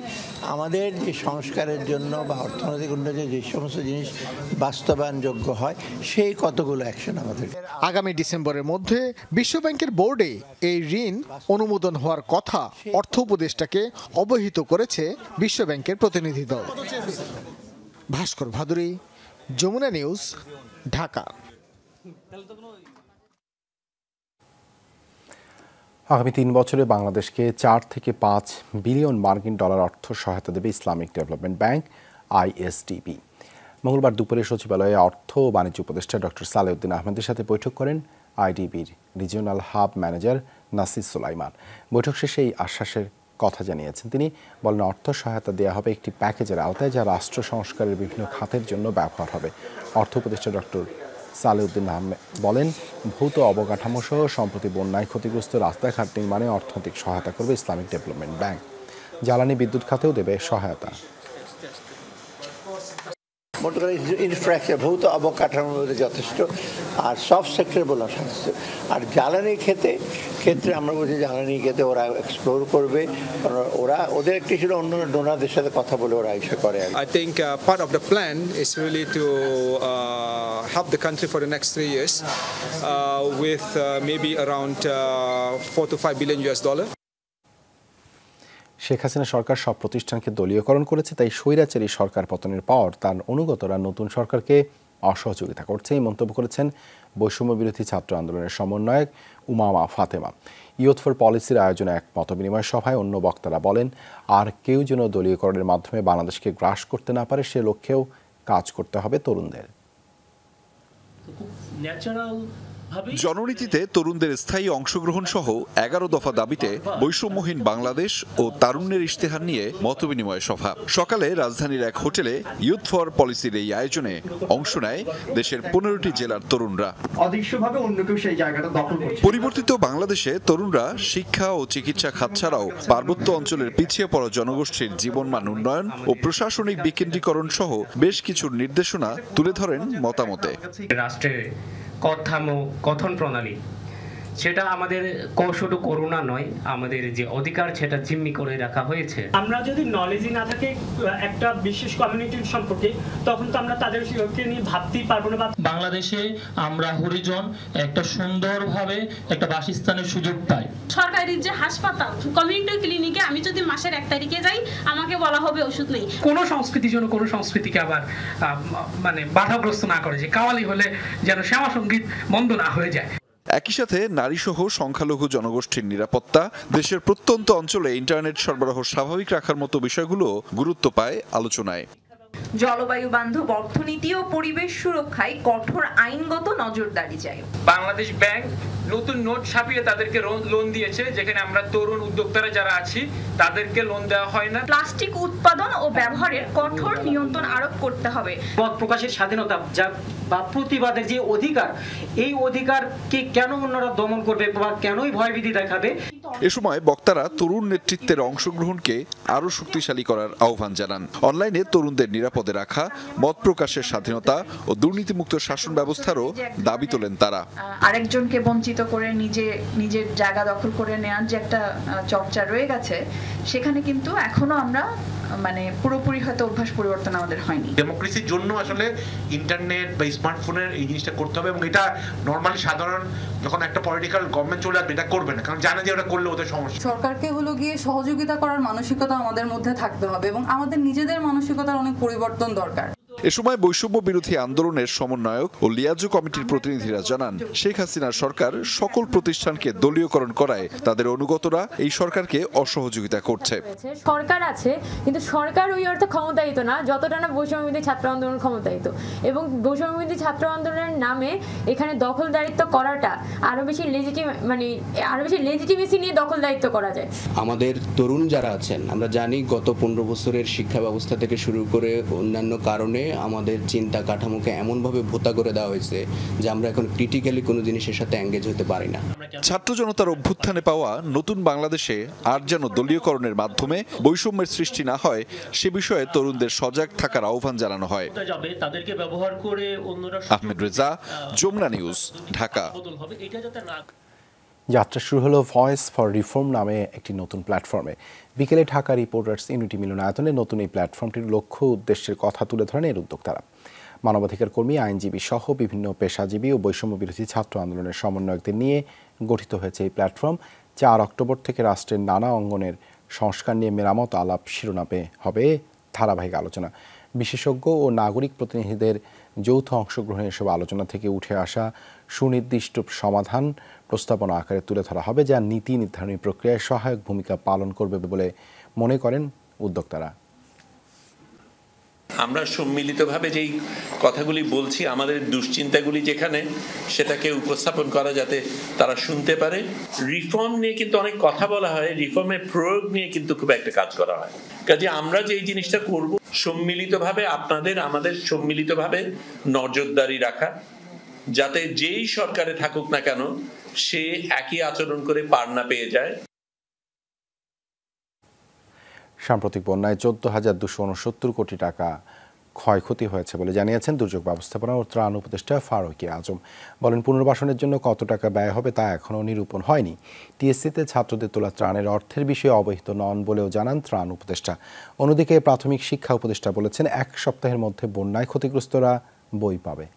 আমাদের যে সংস্কারের জন্য বা অর্থনৈতিক উন্নয়নের যে সমস্ত জিনিস বাস্তবায়নযোগ্য হয় সেই কতগুলো অ্যাকশন আমাদের। আগামী ডিসেম্বরের মধ্যে বিশ্বব্যাংকের বোর্ডে এই ঋণ অনুমোদন হওয়ার কথা অর্থ উপদেষ্টাকে অবহিত করেছে বিশ্বব্যাংকের প্রতিনিধি দল। ভাস্কর ভাদুরী, যমুনা নিউজ, ঢাকা। আগামী 3 বছরে বাংলাদেশকে 4 থেকে 5 বিলিয়ন মার্কিন ডলার অর্থ সহায়তা দেবে ইসলামিক ডেভেলপমেন্ট ব্যাংক ISDB। মঙ্গলবার দুপুরে সচিবালয়ে অর্থ ও বাণিজ্য উপদেষ্টা ডক্টর সালেউদ্দিন আহমেদের সাথে বৈঠক করেন IDBর regional hub manager Nasir Sulaiman. বৈঠক শেষে এই আশ্বাসের কথা জানিয়েছেন তিনি। বলেন, অর্থ সহায়তা দেওয়া হবে একটি প্যাকেজের আওতায়, যা রাষ্ট্র সংস্কারের বিভিন্ন খাতের জন্য ব্যবহার হবে। অর্থ উপদেষ্টা ডক্টর সালেউদ্দিন আহমেদ বলেন, ভৌত অবকাঠামো সহ সম্প্রতি বন্যায় ক্ষতিগ্রস্ত রাস্তাঘাট নির্মাণে অর্থনৈতিক সহায়তা করবে ইসলামিক ডেভেলপমেন্ট ব্যাংক। জ্বালানি বিদ্যুৎ খাতেও দেবে সহায়তা। ইনফ্রাস্ট্রাকচার ভৌত অবকাঠামো যথেষ্ট, আর সফট সেক্টর বলা স্বাস্থ্য। আর জ্বালানি ক্ষেত্রে আমরা বলছি জ্বালানি ক্ষেত্রে ওরা এক্সপ্লোর করবে, ওরা ওদের একটি ছিল অন্য ডোনারদের সাথে কথা বলে ওরা ইচ্ছা করে। I think part of the plan is really to help the country for the next 3 years with maybe around $4 to $5 billion. Sheikh Hasina সরকার সব প্রতিষ্ঠানকে দলীয়করণ করেছে, তাই স্বৈরাচারী সরকার পতনের পর তার অনুগতরা নতুন সরকারকে অসহযোগিতা করছে, এই মন্তব্য করেছেন বৈষম্য বিরোধী ছাত্র আন্দোলনের সমন্বয়ক উমামা ফাতেমা। ইয়ুথ ফর পলিসির আয়োজনে এক মতবিনিময় সভায় অন্য বক্তারা বলেন, আর কেউ যেন দলীয়করণের মাধ্যমে বাংলাদেশকে গ্রাস করতে না পারে, সে লক্ষ্যেও কাজ করতে হবে তরুণদের। জননীতিতে তরুণদের স্থায়ী অংশগ্রহণ সহ 11 দফা দাবিতে বৈষম্যহীন বাংলাদেশ ও তারুণ্যের ইশতেহার নিয়ে মতবিনিময় সভা। সকালে রাজধানীর এক হোটেলে ইয়ুথ ফর পলিসির এই আয়োজনে অংশ নেয় দেশের 15টি জেলার তরুণরা। অদৃশ্যভাবে অন্য কেউ সেই জায়গাটা দখল করছে। পরিবর্তিত বাংলাদেশে তরুণরা শিক্ষা ও চিকিৎসা খাত ছাড়াও পার্বত্য অঞ্চলের পিছিয়ে পড়া জনগোষ্ঠীর জীবনমান উন্নয়ন ও প্রশাসনিক বিকেন্দ্রীকরণ সহ বেশ কিছু নির্দেশনা তুলে ধরেন মতামতে। রাষ্ট্রের কাঠামো গঠন প্রণালী সেটা আমাদের শুধু করোনা নয়, আমাদের যে অধিকার সেটা জিম্মি করে রাখা হয়েছে। আমরা যদি নলেজই না থাকে একটা বিশেষ কমিউনিটির সম্পর্কে, তখন তো আমরা তাদেরকে নিয়ে ভাবতেই পারবো না। বাংলাদেশে আমরা হরিজন একটা সুন্দরভাবে একটা বাসস্থানের সুযোগ পাই। সরকারি যে হাসপাতাল, কমিউনিটি ক্লিনিকে আমি যদি মাসের 1 তারিখে যাই, আমাকে বলা হবে ওষুধ নেই। কোনো সংস্কৃতি যেন কোনো সংস্কৃতিকে আবার মানে বাধাগ্রস্ত না করে, যে কাওয়ালি হলে যেন শ্যামা সঙ্গীত বন্ধ না হয়ে যায়। একই সাথে নারীসহ সংখ্যালঘু জনগোষ্ঠীর নিরাপত্তা, দেশের প্রত্যন্ত অঞ্চলে ইন্টারনেট সরবরাহ স্বাভাবিক রাখার মতো বিষয়গুলো গুরুত্ব পায় আলোচনায়। জলবায়ু বান্ধব অর্থনীতি ও পরিবেশ সুরক্ষায় কঠোর আইনগত নজরদারি চাই। বাংলাদেশ ব্যাংক নতুন নোট ছাপিয়ে তাদেরকে লোন দিয়েছে, যেখানে আমরা তরুণ উদ্যোক্তারা যারা আছি তাদেরকে লোন দেওয়া হয় না। প্লাস্টিক উৎপাদন ও ব্যবহারের কঠোর নিয়ন্ত্রণ আরোপ করতে হবে। মত প্রকাশের স্বাধীনতা বা প্রতিবাদের যে অধিকার, এই অধিকারকে কেন অন্যরা দমন করবে বা কেনই ভয়ভীতি দেখাবে? এ সময় বক্তারা তরুণ নেতৃত্বের অংশগ্রহণকে আরও শক্তিশালী করার আহ্বান জানান। অনলাইনে তরুণদের নিরাপদে রাখা, মত প্রকাশের স্বাধীনতা ও দুর্নীতিমুক্ত শাসন ব্যবস্থারও দাবি তোলেন তারা। আরেকজনকে বঞ্চিত করে নিজের জায়গা দখল করে নেওয়ার যে একটা চর্চা রয়ে গেছে, সেখানে কিন্তু এখনো আমরা মানে পুরোপুরি হয়তো অভ্যাস পরিবর্তন আমাদের হয়নি। ডেমোক্রেসির জন্য আসলে ইন্টারনেট বা স্মার্টফোনের এই জিনিসটা করতে হবে, এবং এটা নর্মালি সাধারণ যখন একটা পলিটিক্যাল গভর্নমেন্ট চলে আসবে এটা করবে না, কারণ জানে যে ওটা করলে ওদের সমস্যা। সরকারকে হলো গিয়ে সহযোগিতা করার মানসিকতা আমাদের মধ্যে থাকতে হবে, এবং আমাদের নিজেদের মানসিকতার অনেক পরিবর্তন দরকার। এ সময় বৈষম্য বিরোধী আন্দোলনের সমন্বয়ক ও লিয়াজু কমিটির প্রতিনিধিরা জানান, শেখ হাসিনার সরকার সকল প্রতিষ্ঠানকে দলীয়করণ করায় তাদের অনুগতরা এই সরকারকে অসহযোগিতা করছে। সরকার আছে, কিন্তু সরকার ওই অর্থে ক্ষমতায়িত না যতটা না বৈষম্য বিরোধী ছাত্র আন্দোলন ক্ষমতায়িত, এবং বৈষম্য বিরোধী ছাত্র আন্দোলনের নামে এখানে দখলদারিত্ব করাটা আরো বেশি লেজিটিমেসি নিয়ে দখলদারিত্ব করা যায়। আমাদের তরুণ যারা আছেন, আমরা জানি গত 15 বছরের শিক্ষা ব্যবস্থা থেকে শুরু করে অন্যান্য কারণে আমাদের চিন্তা কাঠামোকে এমনভাবে ভোতা করে দেওয়া হয়েছে যে আমরা এখন ক্রিটিক্যালি কোনো জিনিসের সাথে এঙ্গেজ হতে পারি না। ছাত্র জনতার অভ্যুত্থানে পাওয়া নতুন বাংলাদেশে আর যেন দলীয়করণের মাধ্যমে বৈষম্যের সৃষ্টি না হয়, সে বিষয়ে তরুণদের সজাগ থাকার আহ্বান জানানো হয়। আহমেদ রেজা, যমুনা নিউজ, ঢাকা। যাত্রা শুরু হলো ভয়েস ফর রিফর্ম নামে একটি নতুন প্ল্যাটফর্মে। বিকেলে ঢাকা রিপোর্টার্স ইউনিটি মিলনায়তনে নতুন এই প্ল্যাটফর্মটির লক্ষ্য উদ্দেশ্যের কথা তুলে ধরেন এর উদ্যোক্তারা। মানবাধিকার কর্মী, আইনজীবী সহ বিভিন্ন পেশাজীবী ও বৈষম্য বিরোধী ছাত্র আন্দোলনের সমন্বয়কদের নিয়ে গঠিত হয়েছে এই প্ল্যাটফর্ম। 4 অক্টোবর থেকে রাষ্ট্রের নানা অঙ্গনের সংস্কার নিয়ে মেরামত আলাপ শিরোনামে হবে ধারাবাহিক আলোচনা। বিশেষজ্ঞ ও নাগরিক প্রতিনিধিদের যৌথ অংশগ্রহণে এসব আলোচনা থেকে উঠে আসা সুনির্দিষ্ট সমাধান প্রস্তাবনা আকারে তুলে ধরা হবে, যা নীতি নির্ধারণী প্রক্রিয়ায় সহায়ক ভূমিকা পালন করবে বলে মনে করেন উদ্যোক্তারা। আমরা সম্মিলিতভাবে যেই কথাগুলি বলছি, আমাদের দুশ্চিন্তাগুলি যেখানে, সেটাকে উপস্থাপন করা যাতে তারা শুনতে পারে। রিফর্ম নিয়ে কিন্তু অনেক কথা বলা হয়, রিফর্মের প্রয়োগ নিয়ে কিন্তু খুব একটা কাজ করা হয়। কাজে আমরা যেই জিনিসটা করব, সম্মিলিতভাবে আমাদের সম্মিলিতভাবে নজরদারি রাখা, যাতে যেই সরকারে থাকুক না কেন সে একই আচরণ করে পার না পেয়ে যায়। সাম্প্রতিক বন্যায় 14,269 কোটি টাকা ক্ষয়ক্ষতি হয়েছে বলে জানিয়েছেন দুর্যোগ ব্যবস্থাপনা ও ত্রাণ উপদেষ্টা ফারুকী আজম। বলেন, পুনর্বাসনের জন্য কত টাকা ব্যয় হবে তা এখনও নিরূপণ হয়নি। টিএসসিতে ছাত্রদের তোলা ত্রাণের অর্থের বিষয়ে অবহিত নন বলেও জানান ত্রাণ উপদেষ্টা। অন্যদিকে প্রাথমিক শিক্ষা উপদেষ্টা বলেছেন, 1 সপ্তাহের মধ্যে বন্যায় ক্ষতিগ্রস্তরা বই পাবে।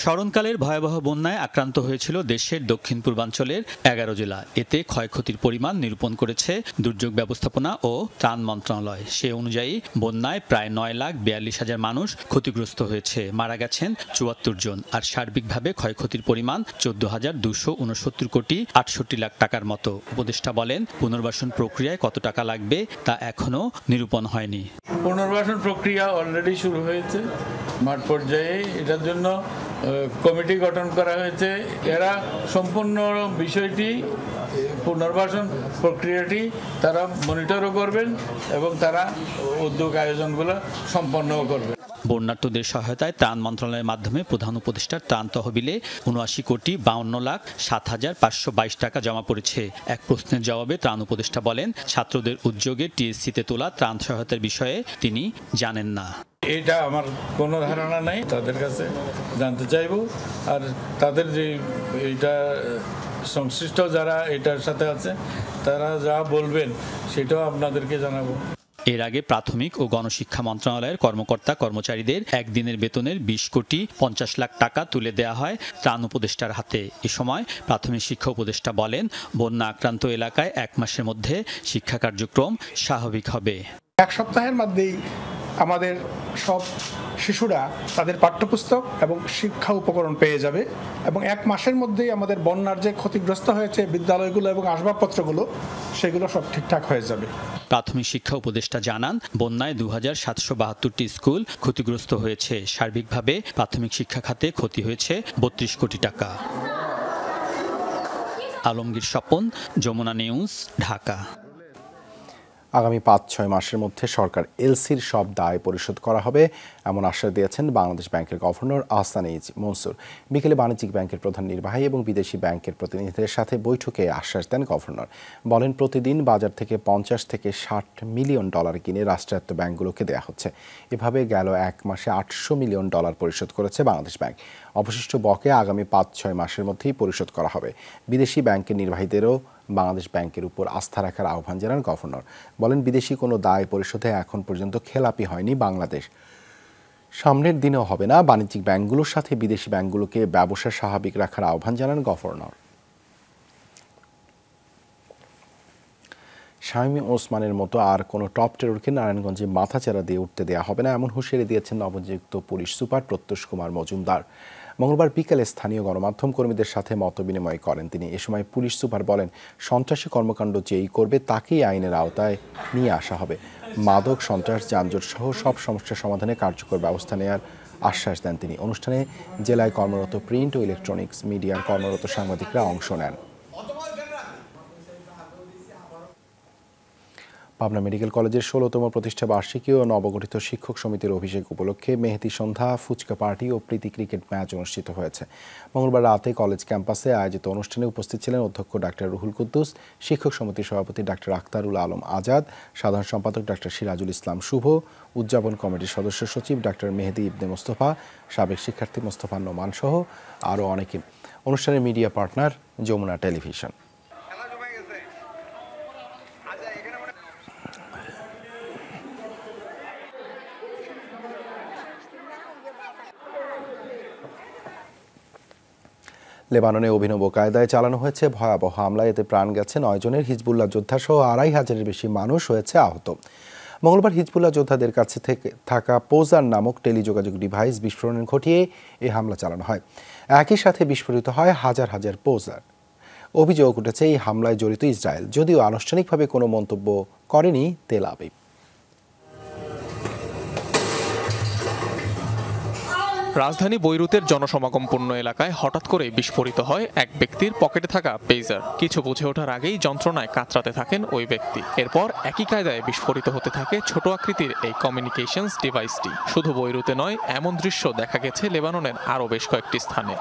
স্মরণকালের ভয়াবহ বন্যায় আক্রান্ত হয়েছিল দেশের দক্ষিণ পূর্বাঞ্চলের 11 জেলা। এতে ক্ষয়ক্ষতির পরিমাণ নিরূপণ করেছে দুর্যোগ ব্যবস্থাপনা ও ত্রাণ মন্ত্রণালয়। সে অনুযায়ী বন্যায় প্রায় 9,42,000 মানুষ ক্ষতিগ্রস্ত হয়েছে, মারা গেছেন 74 জন। আর সার্বিকভাবে ক্ষয়ক্ষতির পরিমাণ 14,269 কোটি 68 লাখ টাকার মতো। উপদেষ্টা বলেন, পুনর্বাসন প্রক্রিয়ায় কত টাকা লাগবে তা এখনও নিরূপণ হয়নি। পুনর্বাসন প্রক্রিয়া অলরেডি শুরু হয়েছে মাঠ পর্যায়ে। এটার জন্য কমিটি গঠন করা হয়েছে। এরা সম্পূর্ণ বিষয়টি, পুনর্বাসন প্রক্রিয়াটি তারা মনিটরও করবেন এবং তারা উদ্যোগ আয়োজনগুলো সম্পন্নও করবেন। বন্যার্তদের সহায়তায় ত্রাণ মন্ত্রণালয়ের মাধ্যমে প্রধান উপদেষ্টার ত্রাণ তহবিলে 79,52,07,522 টাকা জমা পড়েছে। এক প্রশ্নের জবাবে ত্রাণ উপদেষ্টা বলেন, ছাত্রদের উদ্যোগে টিএসসিতে তোলা ত্রাণ সহায়তার বিষয়ে তিনি জানেন না। এটা আমার কোনো ধারণা নাই, তাদের কাছে জানতে চাইব। আর তাদের যে এইটা সংশ্লিষ্ট যারা এটার সাথে আছে তারা যা বলবেন সেটাও আপনাদেরকে জানাবো। এর আগে প্রাথমিক ও গণশিক্ষা মন্ত্রণালয়ের কর্মকর্তা কর্মচারীদের একদিনের বেতনের 20 কোটি 50 লাখ টাকা তুলে দেওয়া হয় ত্রাণ উপদেষ্টার হাতে। এ সময় প্রাথমিক শিক্ষা উপদেষ্টা বলেন, বন্যা আক্রান্ত এলাকায় 1 মাসের মধ্যে শিক্ষা কার্যক্রম স্বাভাবিক হবে। 1 সপ্তাহের মধ্যেই আমাদের সব শিশুরা তাদের পাঠ্যপুস্তক এবং শিক্ষা উপকরণ পেয়ে যাবে এবং 1 মাসের মধ্যেই আমাদের বন্যার যে ক্ষতিগ্রস্ত হয়েছে বিদ্যালয়গুলো এবং আসবাবপত্রগুলো, সেগুলো সব ঠিকঠাক হয়ে যাবে। প্রাথমিক শিক্ষা উপদেষ্টা জানান, বন্যায় 2,772টি স্কুল ক্ষতিগ্রস্ত হয়েছে। সার্বিকভাবে প্রাথমিক শিক্ষা খাতে ক্ষতি হয়েছে 32 কোটি টাকা। আলমগীর স্বপন, যমুনা নিউজ, ঢাকা। আগামী 5-6 মাসের মধ্যে সরকার এলসির সব দায় পরিশোধ করা হবে, এমন আশ্বাস দিয়েছেন বাংলাদেশ ব্যাংকের গভর্নর আহসান-ই মনসুর। বিকেলে বাণিজ্যিক ব্যাংকের প্রধান নির্বাহী এবং বিদেশি ব্যাংকের প্রতিনিধিদের সাথে বৈঠকে আশ্বাস দেন গভর্নর। বলেন, প্রতিদিন বাজার থেকে 50 থেকে 60 মিলিয়ন ডলার কিনে রাষ্ট্রায়ত্ত ব্যাংকগুলোকে দেওয়া হচ্ছে। এভাবে গেল 1 মাসে 800 মিলিয়ন ডলার পরিশোধ করেছে বাংলাদেশ ব্যাংক। অবশিষ্ট বকেয়া আগামী 5-6 মাসের মধ্যেই পরিশোধ করা হবে। বিদেশি ব্যাংকের নির্বাহীদেরও বাংলাদেশ ব্যাংকের উপর আস্থা রাখার আহ্বান জানান গভর্নর। বলেন, বিদেশি কোনো দায় পরিশোধে এখন পর্যন্ত খেলাপি হয়নি বাংলাদেশ, সামনের দিনেও হবে না। বাণিজ্যিক ব্যাংকগুলোর সাথে বিদেশি ব্যাংকগুলোকে ব্যবসা স্বাভাবিক রাখার আহ্বান জানান গভর্নর। শামীম ওসমানের মতো আর কোনো টপ টেররকে নারায়ণগঞ্জে মাথাচাড়া দিয়ে উঠতে দেওয়া হবে না, এমন হুঁশিয়ারি দিয়েছেন নবনিযুক্ত পুলিশ সুপার প্রত্যুষ কুমার মজুমদার। মঙ্গলবার বিকেলে স্থানীয় গণমাধ্যম কর্মীদের সাথে মতবিনিময় করেন তিনি। এ সময় পুলিশ সুপার বলেন, সন্ত্রাসী কর্মকাণ্ড যেই করবে তাকেই আইনের আওতায় নিয়ে আসা হবে। মাদক, সন্ত্রাস, যানজট সহ সব সমস্যা সমাধানে কার্যকর ব্যবস্থা নেওয়ার আশ্বাস দেন তিনি। অনুষ্ঠানে জেলায় কর্মরত প্রিন্ট ও ইলেকট্রনিক্স মিডিয়ার কর্মরত সাংবাদিকরা অংশ নেন। পাবনা মেডিকেল কলেজের ১৬তম প্রতিষ্ঠা বার্ষিকী ও নবগঠিত শিক্ষক সমিতির অভিষেক উপলক্ষে মেহেদী সন্ধ্যা, ফুচকা পার্টি ও প্রীতি ক্রিকেট ম্যাচ অনুষ্ঠিত হয়েছে। মঙ্গলবার রাতে কলেজ ক্যাম্পাসে আয়োজিত অনুষ্ঠানে উপস্থিত ছিলেন অধ্যক্ষ ডাক্তার রুহুল কুদ্দুস, শিক্ষক সমিতির সভাপতি ডাক্তার আখতারুল আলম আজাদ, সাধারণ সম্পাদক ডাক্তার সিরাজুল ইসলাম শুভ, উদযাপন কমিটির সদস্য সচিব ডাক্তার মেহেদী ইবনে মোস্তফা, সাবেক শিক্ষার্থী মোস্তফা নোমান সহ আরও অনেকে। অনুষ্ঠানের মিডিয়া পার্টনার যমুনা টেলিভিশন। লেবাননে অভিনব কায়দায় চালানো হয়েছে ভয়াবহ হামলায়, এতে প্রাণ গেছে 9 জনের। হিজবুল্লাহ যোদ্ধা সহ 2500-এর বেশি মানুষ হয়েছে আহত। মঙ্গলবার হিজবুল্লাহ যোদ্ধাদের কাছে থেকে থাকা পোজার নামক টেলিযোগাযোগ ডিভাইস বিস্ফোরণ ঘটিয়ে এই হামলা চালানো হয়। একই সাথে বিস্ফোরিত হয় হাজার হাজার পোজার। অভিযোগ উঠেছে এই হামলায় জড়িত ইসরায়েল, যদিও আনুষ্ঠানিকভাবে কোনো মন্তব্য করেনি তেল আবিব। রাজধানী বৈরুতের জনসমাগমপূর্ণ এলাকায় হঠাৎ করে বিস্ফোরিত হয় এক ব্যক্তির পকেটে থাকা পেজার। কিছু বুঝে ওঠার আগেই যন্ত্রণায় কাতরাতে থাকেন ওই ব্যক্তি। এরপর একই কায়দায় বিস্ফোরিত হতে থাকে ছোট আকৃতির এই কমিউনিকেশনস ডিভাইসটি। শুধু বৈরুতে নয়, এমন দৃশ্য দেখা গেছে লেবাননের আরও বেশ কয়েকটি স্থানে।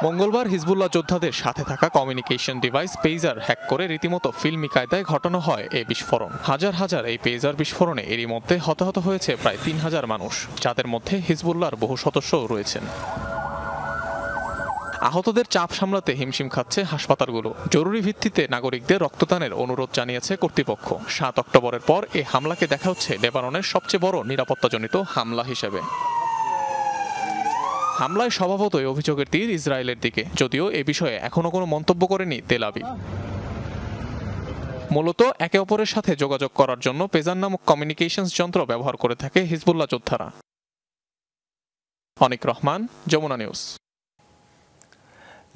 মঙ্গলবার হিজবুল্লাহ যোদ্ধাদের সাথে থাকা কমিউনিকেশন ডিভাইস পেজার হ্যাক করে রীতিমতো ফিল্মি কায়দায় ঘটানো হয় এই বিস্ফোরণ। হাজার হাজার এই পেজার বিস্ফোরণে এরই মধ্যে হতাহত হয়েছে প্রায় 3000 মানুষ, যাদের মধ্যে হিজবুল্লাহর বহু সদস্যও রয়েছেন। আহতদের চাপ সামলাতে হিমশিম খাচ্ছে হাসপাতালগুলো। জরুরি ভিত্তিতে নাগরিকদের রক্তদানের অনুরোধ জানিয়েছে কর্তৃপক্ষ। 7 অক্টোবরের পর এই হামলাকে দেখা হচ্ছে লেবাননের সবচেয়ে বড় নিরাপত্তাজনিত হামলা হিসেবে। হামলায় স্বভাবতই অভিযোগের তীর ইসরায়েলের দিকে, যদিও এ বিষয়ে এখনো কোনো মন্তব্য করেনি তেল আবিব। মূলত একে অপরের সাথে যোগাযোগ করার জন্য পেজার নামক কমিউনিকেশনস যন্ত্র ব্যবহার করে থাকে হিজবুল্লাহ যোদ্ধারা। অনিক রহমান, যমুনা নিউজ।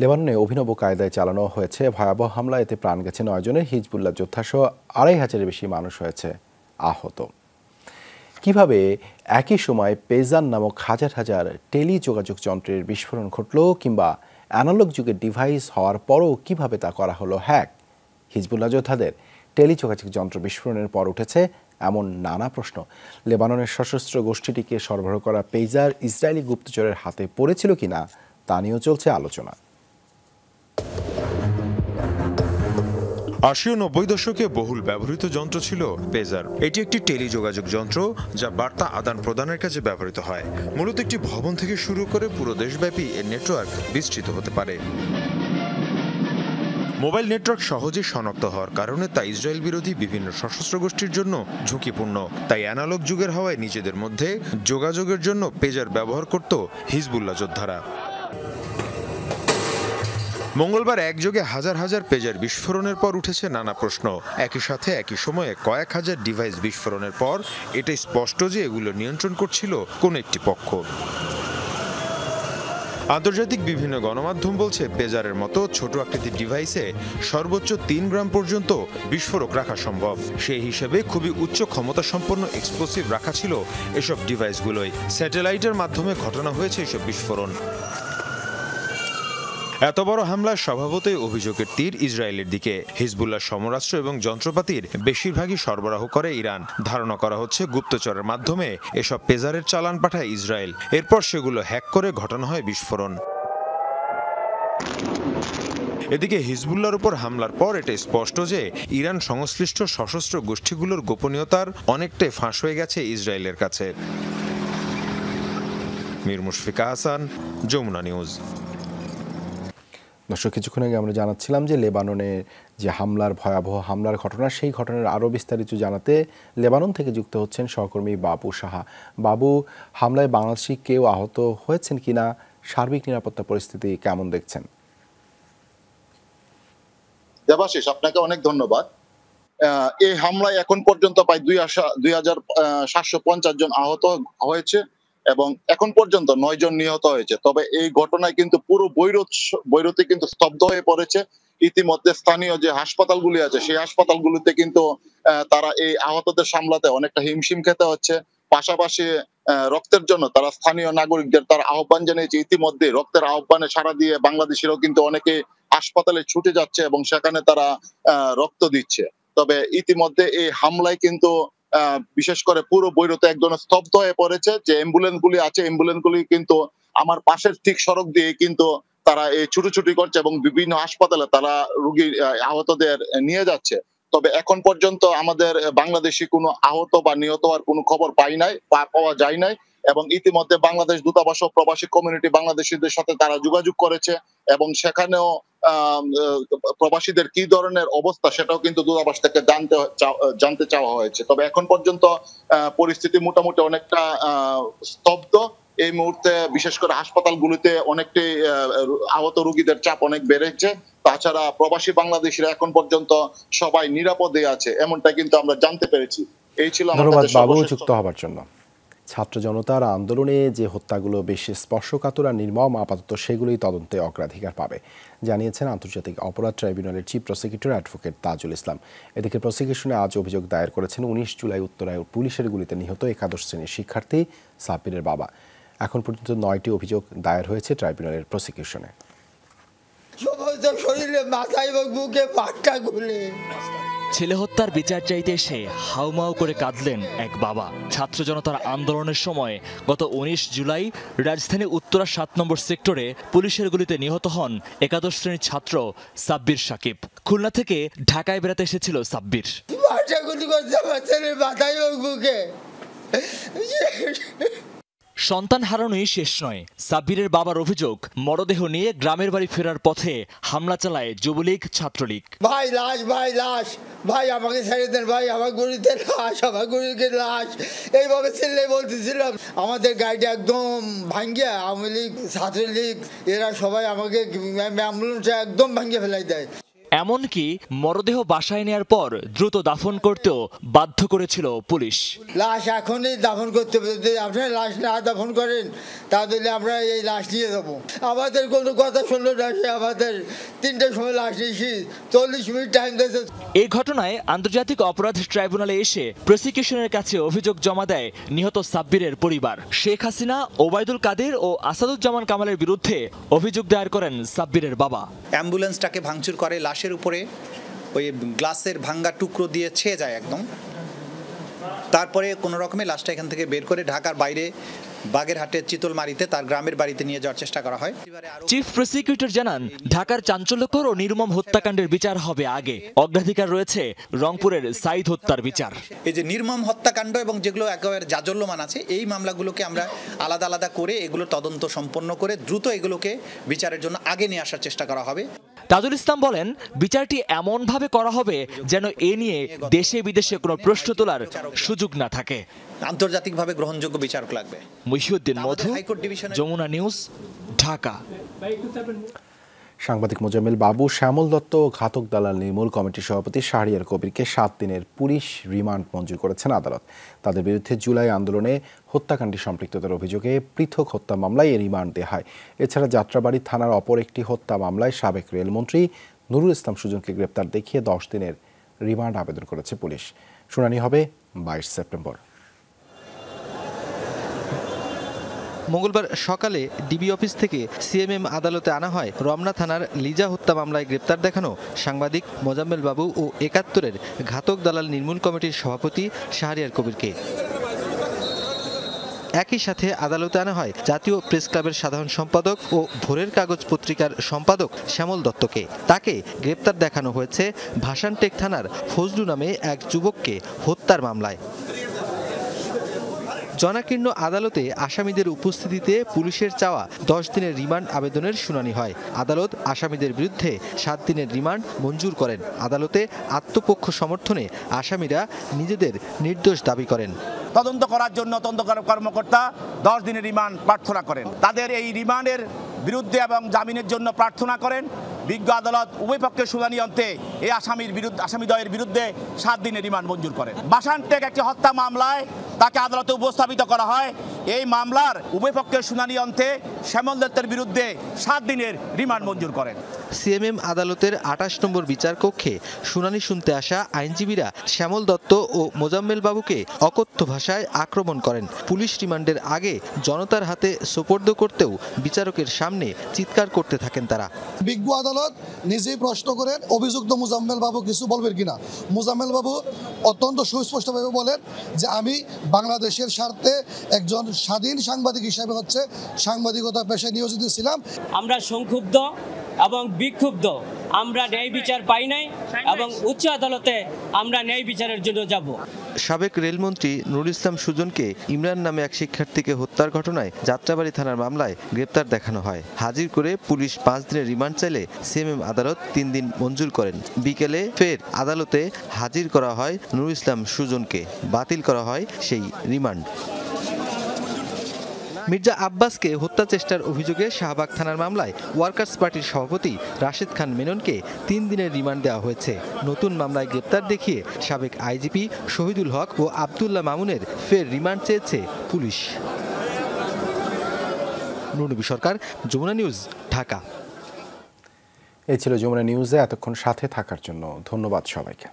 লেবাননে অভিনব কায়দায় চালানো হয়েছে ভয়াবহ হামলা, এতে প্রাণ গেছে 9 জনের। হিজবুল্লাহ যোদ্ধা সহ 2500-এর বেশি মানুষ হয়েছে আহত। কিভাবে একই সময় পেজার নামক হাজার হাজার টেলিযোগাযোগ যন্ত্রের বিস্ফোরণ ঘটল, কিংবা অ্যানালগ যুগের ডিভাইস হওয়ার পরও কিভাবে তা করা হলো হ্যাক? হিজবুল্লাহ যোদ্ধাদের টেলিযোগাযোগ যন্ত্র বিস্ফোরণের পর উঠেছে এমন নানা প্রশ্ন। লেবাননের সশস্ত্র গোষ্ঠীটিকে সরবরাহ করা পেজার ইসরায়েলি গুপ্তচরের হাতে পড়েছিল কিনা তা নিয়েও চলছে আলোচনা। 80 ও 90 দশকে বহুল ব্যবহৃত যন্ত্র ছিল পেজার। এটি একটি টেলিযোগাযোগ যন্ত্র যা বার্তা আদান প্রদানের কাজে ব্যবহৃত হয়। মূলত একটি ভবন থেকে শুরু করে পুরো দেশব্যাপী এর নেটওয়ার্ক বিস্তৃত হতে পারে। মোবাইল নেটওয়ার্ক সহজে শনাক্ত হওয়ার কারণে তা ইসরায়েল বিরোধী বিভিন্ন সশস্ত্র গোষ্ঠীর জন্য ঝুঁকিপূর্ণ। তাই অ্যানালগ যুগের হওয়ায় নিজেদের মধ্যে যোগাযোগের জন্য পেজার ব্যবহার করত হিজবুল্লাহ যোদ্ধারা। মঙ্গলবার একযোগে হাজার হাজার পেজার বিস্ফোরণের পর উঠেছে নানা প্রশ্ন। একই সাথে একই সময়ে কয়েক হাজার ডিভাইস বিস্ফোরণের পর এটা স্পষ্ট যে এগুলো নিয়ন্ত্রণ করছিল কোন একটি পক্ষ। আন্তর্জাতিক বিভিন্ন গণমাধ্যম বলছে পেজারের মতো ছোট আকৃতির ডিভাইসে সর্বোচ্চ 3 গ্রাম পর্যন্ত বিস্ফোরক রাখা সম্ভব। সেই হিসেবে খুবই উচ্চ ক্ষমতা সম্পন্ন এক্সপ্লোসিভ রাখা ছিল এসব ডিভাইসগুলোই। স্যাটেলাইটের মাধ্যমে ঘটানো হয়েছে এসব বিস্ফোরণ। এত বড় হামলার স্বভাবতই অভিযোগের তীর ইসরায়েলের দিকে। হিজবুল্লাহ সমরাস্ত্র এবং যন্ত্রপাতির বেশিরভাগই সরবরাহ করে ইরান। ধারণা করা হচ্ছে গুপ্তচরের মাধ্যমে এসব পেজারের চালান পাঠায় ইসরায়েল। এরপর সেগুলো হ্যাক করে ঘটানো হয় বিস্ফোরণ। এদিকে হিজবুল্লাহর উপর হামলার পর এটা স্পষ্ট যে ইরান সংশ্লিষ্ট সশস্ত্র গোষ্ঠীগুলোর গোপনীয়তার অনেকটাই ফাঁস হয়ে গেছে ইসরায়েলের কাছে। মীর মুশফিকা হাসান, যমুনা নিউজ। দর্শক, কিছুক্ষণ আগে আমরা জানাচ্ছিলাম যে লেবাননের যে ভয়াবহ হামলার ঘটনা, সেই ঘটনার আরও বিস্তারিত জানাতে লেবানন থেকে যুক্ত হচ্ছেন সহকর্মী বাবু সাহা। বাবু, হামলায় বাংলাদেশি কেউ আহত হয়েছেন কিনা, সার্বিক নিরাপত্তা পরিস্থিতি কেমন দেখছেন? দেবাশিস, আপনাকে অনেক ধন্যবাদ। এই হামলায় এখন পর্যন্ত প্রায় 2750 জন আহত হয়েছে এবং এখন পর্যন্ত 9 জন নিহত হয়েছে। তবে এই ঘটনায় কিন্তু পুরো বৈরুতে কিন্তু স্তব্ধ হয়ে পড়েছে। ইতিমধ্যে স্থানীয় যে হাসপাতালগুলি আছে সেই হাসপাতালগুলিতে কিন্তু তারা এই আহতদের সামলাতে অনেকটা হিমশিম খেতে হচ্ছে। পাশাপাশি রক্তের জন্য তারা স্থানীয় নাগরিকদের তারা আহ্বান জানিয়েছে। ইতিমধ্যে রক্তের আহ্বানে সাড়া দিয়ে বাংলাদেশিরাও কিন্তু অনেকে হাসপাতালে ছুটে যাচ্ছে এবং সেখানে তারা রক্ত দিচ্ছে। তবে ইতিমধ্যে এই হামলায় কিন্তু বিশেষ করে পুরো বৈরুতে একজন স্তব্ধ হয়ে পড়েছে। যে অ্যাম্বুলেন্স গুলি আছে, অ্যাম্বুলেন্স গুলি কিন্তু আমার পাশের ঠিক সড়ক দিয়ে কিন্তু তারা এই ছুটোছুটি করছে এবং বিভিন্ন হাসপাতালে তারা রোগী আহতদের নিয়ে যাচ্ছে। তবে এখন পর্যন্ত আমাদের বাংলাদেশি কোনো আহত বা নিহত হওয়ার কোনো খবর পাওয়া যায় নাই এবং ইতিমধ্যে বাংলাদেশ দূতাবাস ও প্রবাসী কমিউনিটি বাংলাদেশিদের সাথে তারা যোগাযোগ করেছে এবং সেখানেও প্রবাসীদের কি ধরনের অবস্থা সেটাও কিন্তু দূতাবাস থেকে জানতে চাওয়া হয়েছে। তবে এখন পর্যন্ত পরিস্থিতি মোটামুটি অনেকটা স্তব্ধ। এই মুহূর্তে বিশেষ করে হাসপাতালগুলিতে অনেকটাই আহত রোগীদের চাপ অনেক বেড়েছে। তাছাড়া প্রবাসী বাংলাদেশিরা এখন পর্যন্ত সবাই নিরাপদে আছে এমনটা কিন্তু আমরা জানতে পেরেছি। এই ছিল ধন্যবাদ বাবু যুক্ত হওয়ার জন্য। ছাত্র জনতার আন্দোলনে যে হত্যাগুলো বেশি স্পর্শকাতর আর নির্মম, আপাতত সেগুলোই তদন্তে অগ্রাধিকার পাবে, জানিয়েছেন আন্তর্জাতিক অপরাধ ট্রাইব্যুনালের chief prosecutor advocate Tajul Islam. এদিকে প্রসিকিউশনে আজ অভিযোগ দায়ের করেছেন 19 জুলাই উত্তরায় পুলিশের গুলিতে নিহত একাদশ শ্রেণীর শিক্ষার্থী সাব্বিরের বাবা। এখন পর্যন্ত 9টি অভিযোগ দায়ের হয়েছে ট্রাইব্যুনালের প্রসিকিউশনে। ছেলে হত্যার বিচার চাইতে এসে হাউমাউ করে কাঁদলেন এক বাবা। ছাত্র জনতার আন্দোলনের সময় গত 19 জুলাই রাজধানী উত্তরা 7 নম্বর সেক্টরে পুলিশের গুলিতে নিহত হন একাদশ শ্রেণীর ছাত্র সাব্বির সাকিব। খুলনা থেকে ঢাকায় বেড়াতে এসেছিল সাব্বির। সন্তান হারানোই শেষ নয়। সাব্বিরের বাবার অভিযোগ, মরদেহ নিয়ে গ্রামের বাড়ি ফেরার পথে হামলা চালায় যুবলীগ ছাত্রলীগ। ভাই লাশ, ভাই লাশ, ভাই আমাকে ছেড়ে দেন, ভাই আমার গরিবের লাশ, আমার গরিবের লাশ, এইভাবে ছেলে বলতেছিলাম। আমাদের গাড়িটা একদম ভাঙ্গিয়া আওয়ামী লীগ ছাত্রলীগ এরা সবাই আমাকে অ্যাম্বুলেন্সটা একদম ভাঙ্গিয়ে ফেলাই দেয়। এমনকি মরদেহ বাসায় নেয়ার পর দ্রুত দাফন করতেও বাধ্য করেছিল পুলিশ। লাশ এখনই দাফন করতে হবে, যদি আপনারা লাশ না দাফন করেন তাহলে আমরা এই লাশ নিয়ে যাবো। আমাদের কোনো কথা শুনলো না, সে আমাদের 3টার সময় লাশ নিয়েছি, 40 মিনিট টাইম দিয়েছে। এই ঘটনায় আন্তর্জাতিক অপরাধ ট্রাইব্যুনালে এসে প্রসিকিউশনের কাছে অভিযোগ জমা দেয় নিহত সাব্বিরের পরিবার। শেখ হাসিনা, ওবায়দুল কাদের ও আসাদুজ্জামান কামালের বিরুদ্ধে অভিযোগ দায়ের করেন সাব্বিরের বাবা। অ্যাম্বুলেন্সটাকে ভাঙচুর করে, লাশের উপরে ওই গ্লাসের ভাঙ্গা টুকরো দিয়ে ছেয়ে যায় একদম। তারপরে কোনো রকমে লাশটা এখান থেকে বের করে ঢাকার বাইরে বাগেরহাটের চিতলমারিতে তার গ্রামের বাড়িতে নিয়ে যাওয়ার চেষ্টা করা হয়। চিফ প্রসিকিউটর জানান, ঢাকার চাঞ্চল্যকর ও নির্মম হত্যাকাণ্ডের বিচার হবে আগে। অগ্রাধিকার রয়েছে রংপুরের সাইদ হত্যার বিচার। এই যে নির্মম হত্যাকাণ্ড এবং যেগুলো একেবারে জাজল্যমান আছে, এই মামলাগুলোকে আমরা আলাদা আলাদা করে এগুলো তদন্ত সম্পন্ন করে দ্রুত এগুলোকে বিচারের জন্য আগে নিয়ে আসার চেষ্টা করা হবে। তাজুল ইসলাম বলেন, বিচারটি এমনভাবে করা হবে যেন এ নিয়ে দেশে বিদেশে কোনো প্রশ্ন তোলার সুযোগ না থাকে। আন্তর্জাতিকভাবে গ্রহণযোগ্য বিচারক লাগবে। মহিউদ্দিন মধু, যমুনা নিউজ, ঢাকা। সাংবাদিক মোজাম্মেল বাবু, শ্যামল দত্ত ও ঘাতক দালাল নির্মূল কমিটির সভাপতি শাহরিয়ার কবিরকে 7 দিনের পুলিশ রিমান্ড মঞ্জুর করেছেন আদালত। তাদের বিরুদ্ধে জুলাই আন্দোলনে হত্যাকাণ্ডে সম্পৃক্ততার অভিযোগে পৃথক হত্যা মামলায় এই রিমান্ড দেওয়া হয়। এছাড়া যাত্রাবাড়ি থানার অপর একটি হত্যা মামলায় সাবেক রেলমন্ত্রী নুরুল ইসলাম সুজনকে গ্রেপ্তার দেখিয়ে 10 দিনের রিমান্ড আবেদন করেছে পুলিশ। শুনানি হবে 22 সেপ্টেম্বর। মঙ্গলবার সকালে ডিবি অফিস থেকে সিএমএম আদালতে আনা হয় রমনা থানার লিজা হত্যা মামলায় গ্রেপ্তার দেখানো সাংবাদিক মোজাম্মেল বাবু ও ৭১-এর ঘাতক দালাল নির্মূল কমিটির সভাপতি শাহরিয়ার কবিরকে। একই সাথে আদালতে আনা হয় জাতীয় প্রেস ক্লাবের সাধারণ সম্পাদক ও ভোরের কাগজ পত্রিকার সম্পাদক শ্যামল দত্তকে। তাকে গ্রেপ্তার দেখানো হয়েছে ভাসানটেক থানার ফজলু নামে এক যুবককে হত্যার মামলায়। জনাকীর্ণ আদালতে আসামিদের উপস্থিতিতে পুলিশের চাওয়া 10 দিনের রিমান্ড আবেদনের শুনানি হয়। আদালত আসামিদের বিরুদ্ধে 7 দিনের রিমান্ড মঞ্জুর করেন। আদালতে আত্মপক্ষ সমর্থনে আসামিরা নিজেদের নির্দোষ দাবি করেন। তদন্ত করার জন্য তদন্ত কর্মকর্তা 10 দিনের রিমান্ড প্রার্থনা করেন। তাদের এই রিমান্ডের বিরুদ্ধে এবং জামিনের জন্য প্রার্থনা করেন। বিজ্ঞ আদালত উভয় পক্ষের শুনানি অন্তে এই আসামিদ্বয়ের বিরুদ্ধে 7 দিনের রিমান্ড মঞ্জুর করেন। বাসানটেক একটি হত্যা মামলায় তাকে আদালতে উপস্থাপিত করা হয়। এই মামলার উভয় পক্ষের শুনানি অন্তে শ্যামল দত্তের বিরুদ্ধে 7 দিনের রিমান্ড মঞ্জুর করেন। সিএমএম আদালতের 28 নম্বর বিচার কক্ষে শুনানি শুনতে আসা আইনজীবীরা শ্যামল দত্ত ও মোজাম্মেল বাবুকে অকথ্য ভাষায় আক্রমণ করেন। পুলিশ রিমান্ডের আগে জনতার হাতে সোপর্দ করতেও বিচারকের সামনে চিৎকার করতে থাকেন তারা। বিজ্ঞ আদালত আদালত নিজেই প্রশ্ন করেন অভিযুক্ত মোজাম্মেল বাবু কিছু বলবেন কিনা। মোজাম্মেল বাবু অত্যন্ত সুস্পষ্টভাবে বলেন যে আমি বাংলাদেশের স্বার্থে একজন স্বাধীন সাংবাদিক হিসেবে সাংবাদিকতা পেশায় নিয়োজিত ছিলাম। আমরা সংক্ষুব্ধ এবং বিক্ষুব্ধ, আমরা ন্যায় বিচার পাই নাই এবং উচ্চ আদালতে আমরা ন্যায় বিচারের জন্য যাব। সাবেক রেলমন্ত্রী নুরুল ইসলাম সুজনকে ইমরান নামে এক শিক্ষার্থীকে হত্যার ঘটনায় যাত্রাবাড়ী থানার মামলায় গ্রেপ্তার দেখানো হয়। হাজির করে পুলিশ 5 দিনের রিমান্ড চাইলে সিএমএম আদালত 3 দিন মঞ্জুর করেন। বিকেলে ফের আদালতে হাজির করা হয় নুরুল ইসলাম সুজনকে, বাতিল করা হয় সেই রিমান্ড। মির্জা আব্বাসকে হত্যা চেষ্টার অভিযোগে শাহবাগ থানার মামলায় ওয়ার্কার্স পার্টির সভাপতি রাশেদ খান মেননকে 3 দিনের রিমান্ড দেওয়া হয়েছে। নতুন মামলায় গ্রেপ্তার দেখিয়ে সাবেক আইজিপি শহীদুল হক ও আব্দুল্লাহ মামুনের ফের রিমান্ড চেয়েছে পুলিশ। নুরনবী সরকার, যমুনা নিউজ, ঢাকা। এই ছিল যমুনা নিউজে এতক্ষণ সাথে থাকার জন্য ধন্যবাদ সবাইকে।